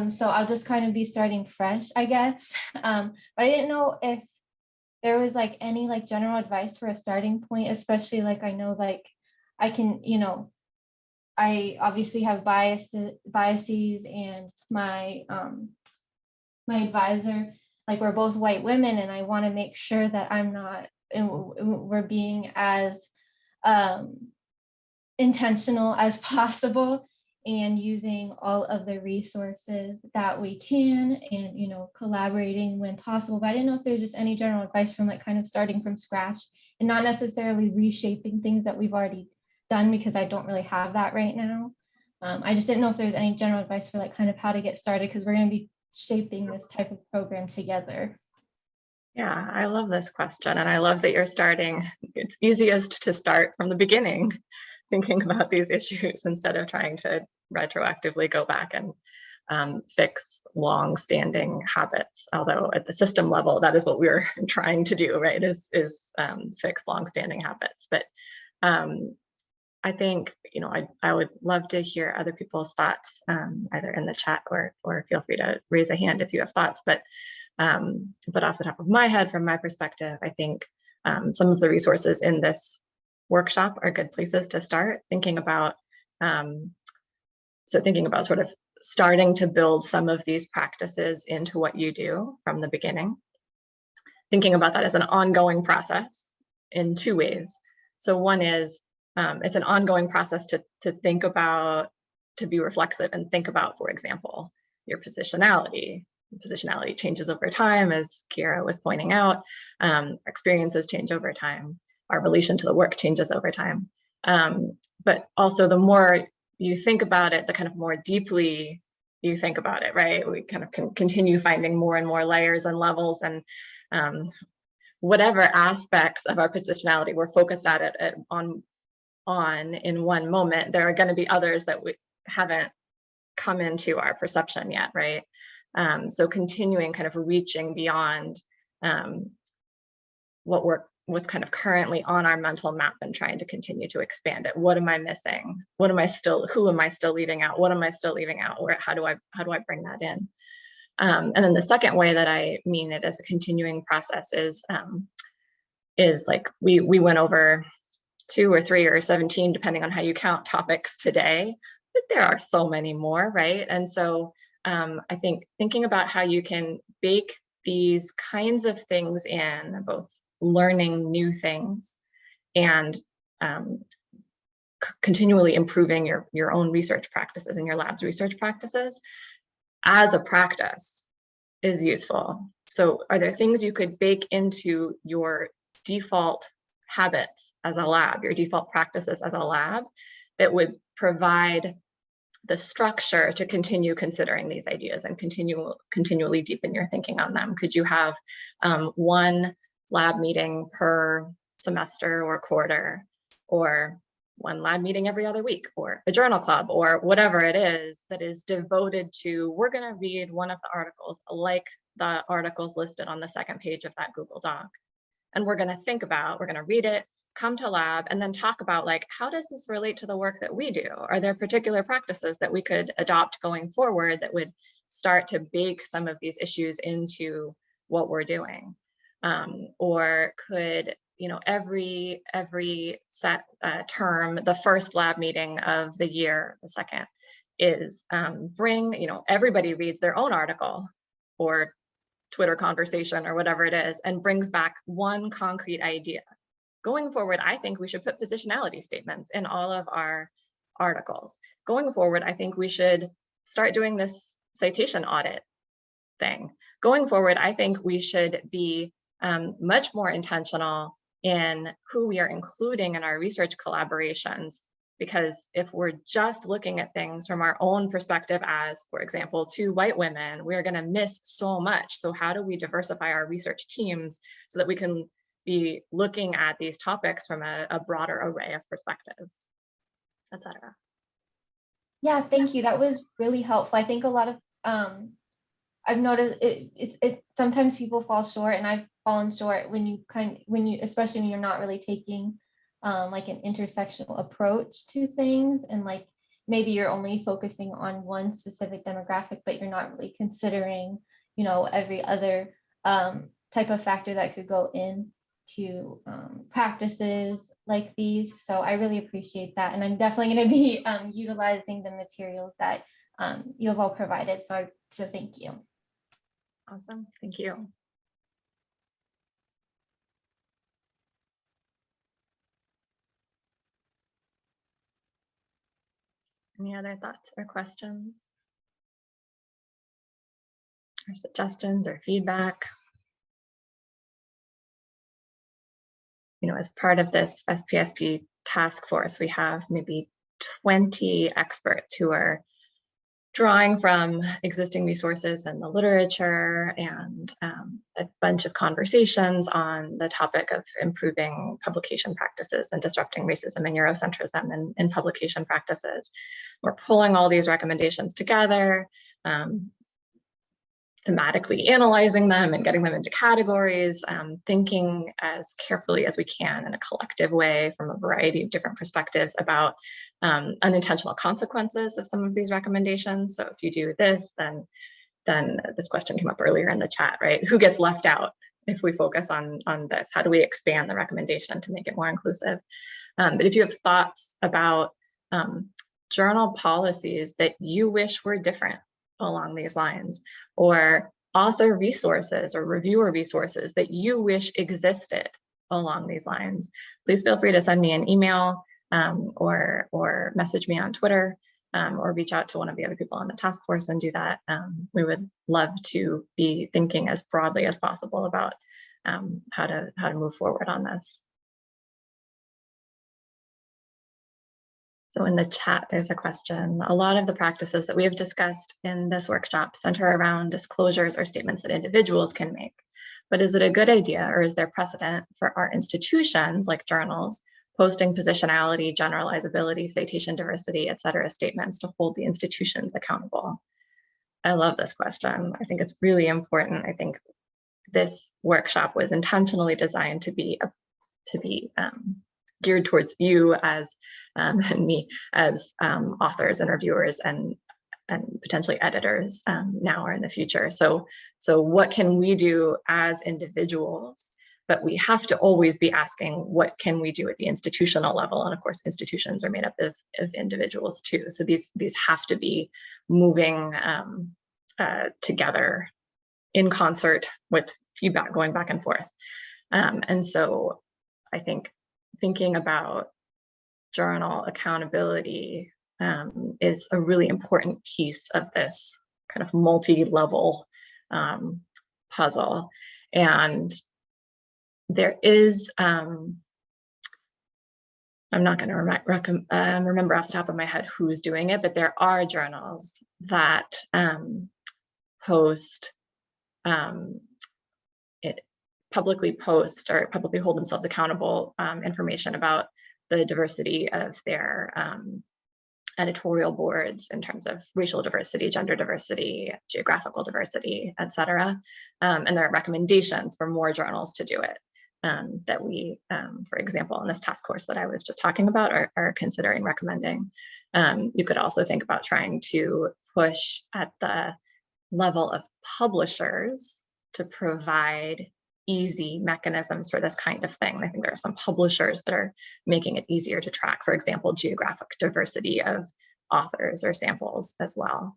So I'll just kind of be starting fresh, I guess. But I didn't know if there was like any like general advice for a starting point, especially like I know like I can, I obviously have biases and my my advisor, like we're both white women, and I want to make sure that I'm not, and we're being as intentional as possible and using all of the resources that we can, and collaborating when possible. But I didn't know if there's just any general advice from like kind of starting from scratch and not necessarily reshaping things that we've already done, because I don't really have that right now. I just didn't know if there's any general advice for like kind of how to get started, because we're going to be shaping this type of program together. Yeah, I love this question, and I love that you're starting. It's easiest to start from the beginning, thinking about these issues instead of trying to retroactively go back and fix long-standing habits. Although at the system level, that is what we're trying to do, right? Is fix long-standing habits. But I think I would love to hear other people's thoughts, either in the chat or feel free to raise a hand if you have thoughts. But off the top of my head, from my perspective, I think some of the resources in this workshop are good places to start thinking about. Thinking about sort of starting to build some of these practices into what you do from the beginning. Thinking about that as an ongoing process in two ways. So one is it's an ongoing process to think about, to be reflexive and think about, for example, your positionality. Positionality changes over time, as Kira was pointing out. Experiences change over time. Our relation to the work changes over time. But also, the more you think about it, the kind of more deeply you think about it, right? We kind of can continue finding more and more layers and levels, and whatever aspects of our positionality we're focused on in one moment, there are going to be others that we haven't come into our perception yet, right? So continuing kind of reaching beyond what's kind of currently on our mental map and trying to continue to expand it. What am I missing? Who am I still leaving out? What am I still leaving out? Or how do I bring that in? And then the second way that I mean it as a continuing process is like we went over 2 or 3 or 17, depending on how you count, topics today, but there are so many more, right? And so I think thinking about how you can bake these kinds of things in, both learning new things and continually improving your own research practices and your lab's research practices as a practice is useful. So are there things you could bake into your default habits as a lab, your default practices as a lab, that would provide the structure to continue considering these ideas and continually deepen your thinking on them? Could you have one lab meeting per semester or quarter, or one lab meeting every other week, or a journal club, or whatever it is that is devoted to, we're going to read one of the articles like the articles listed on the second page of that Google Doc, and we're going to read it, come to lab, and then talk about, like, how does this relate to the work that we do? Are there particular practices that we could adopt going forward that would start to bake some of these issues into what we're doing? Or could, every set term, the first lab meeting of the year, the second, is bring, everybody reads their own article or Twitter conversation or whatever it is, and brings back one concrete idea. Going forward, I think we should put positionality statements in all of our articles. Going forward, I think we should start doing this citation audit thing. Going forward, I think we should be much more intentional in who we are including in our research collaborations, because if we're just looking at things from our own perspective as, for example, 2 white women, we're going to miss so much. So how do we diversify our research teams so that we can be looking at these topics from a broader array of perspectives, et cetera? Yeah, thank you. That was really helpful. I think a lot of I've noticed it sometimes people fall short, and I've fallen short when you especially when you're not really taking like an intersectional approach to things, and like maybe you're only focusing on one specific demographic, but you're not really considering, every other type of factor that could go into practices like these. So I really appreciate that, and I'm definitely going to be utilizing the materials that you have all provided. So thank you. Awesome, thank you. Any other thoughts or questions or suggestions or feedback? As part of this SPSP task force, we have maybe 20 experts who are drawing from existing resources in the literature and a bunch of conversations on the topic of improving publication practices and disrupting racism and Eurocentrism in publication practices. We're pulling all these recommendations together, thematically analyzing them and getting them into categories, thinking as carefully as we can in a collective way from a variety of different perspectives about unintentional consequences of some of these recommendations. So if you do this, then this question came up earlier in the chat, right? Who gets left out if we focus on this? How do we expand the recommendation to make it more inclusive? But if you have thoughts about journal policies that you wish were different along these lines, or author resources or reviewer resources that you wish existed along these lines, please feel free to send me an email or message me on Twitter, or reach out to one of the other people on the task force and do that. We would love to be thinking as broadly as possible about how to move forward on this. So in the chat, there's a question. A lot of the practices that we have discussed in this workshop center around disclosures or statements that individuals can make. But is it a good idea, or is there precedent for our institutions like journals posting positionality, generalizability, citation diversity, et cetera, statements to hold the institutions accountable? I love this question. I think it's really important. I think this workshop was intentionally designed to be geared towards you as and me as authors and reviewers and potentially editors now or in the future. So what can we do as individuals? But we have to always be asking, what can we do at the institutional level? And of course, institutions are made up of individuals too. So these have to be moving together in concert with feedback going back and forth. And so I think thinking about journal accountability is a really important piece of this kind of multi-level puzzle. And there is, I'm not going to remember off the top of my head who's doing it, but there are journals that publicly post or publicly hold themselves accountable information about the diversity of their editorial boards in terms of racial diversity, gender diversity, geographical diversity, et cetera. And there are recommendations for more journals to do it that we, for example, in this task force that I was just talking about, are considering recommending. You could also think about trying to push at the level of publishers to provide easy mechanisms for this kind of thing. I think there are some publishers that are making it easier to track, for example, geographic diversity of authors or samples as well.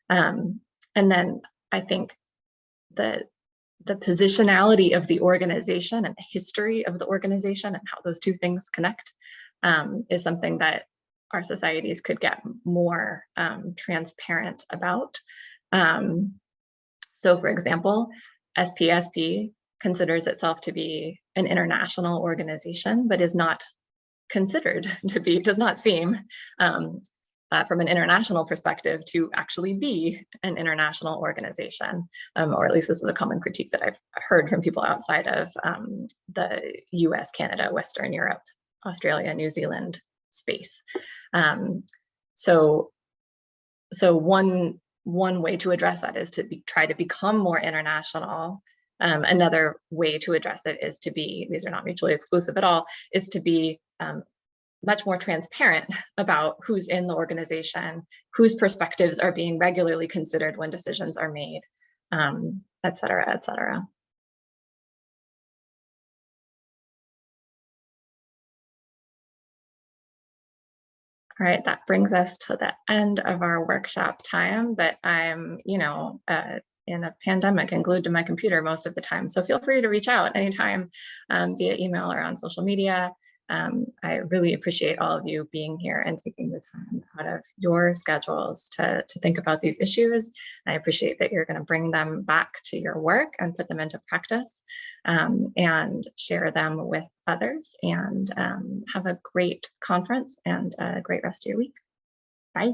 And then I think the positionality of the organization and the history of the organization and how those two things connect is something that our societies could get more transparent about. So for example, SPSP considers itself to be an international organization, but is not considered to be, does not seem from an international perspective to actually be an international organization, or at least this is a common critique that I've heard from people outside of the US, Canada, Western Europe, Australia, New Zealand space. So one way to address that is to try to become more international. Another way to address it is to be, these are not mutually exclusive at all, is to be much more transparent about who's in the organization, whose perspectives are being regularly considered when decisions are made, et cetera, et cetera. All right, that brings us to the end of our workshop time, but I'm, in a pandemic and glued to my computer most of the time. So feel free to reach out anytime via email or on social media. I really appreciate all of you being here and taking the time out of your schedules to think about these issues. I appreciate that you're going to bring them back to your work and put them into practice and share them with others, and have a great conference and a great rest of your week. Bye.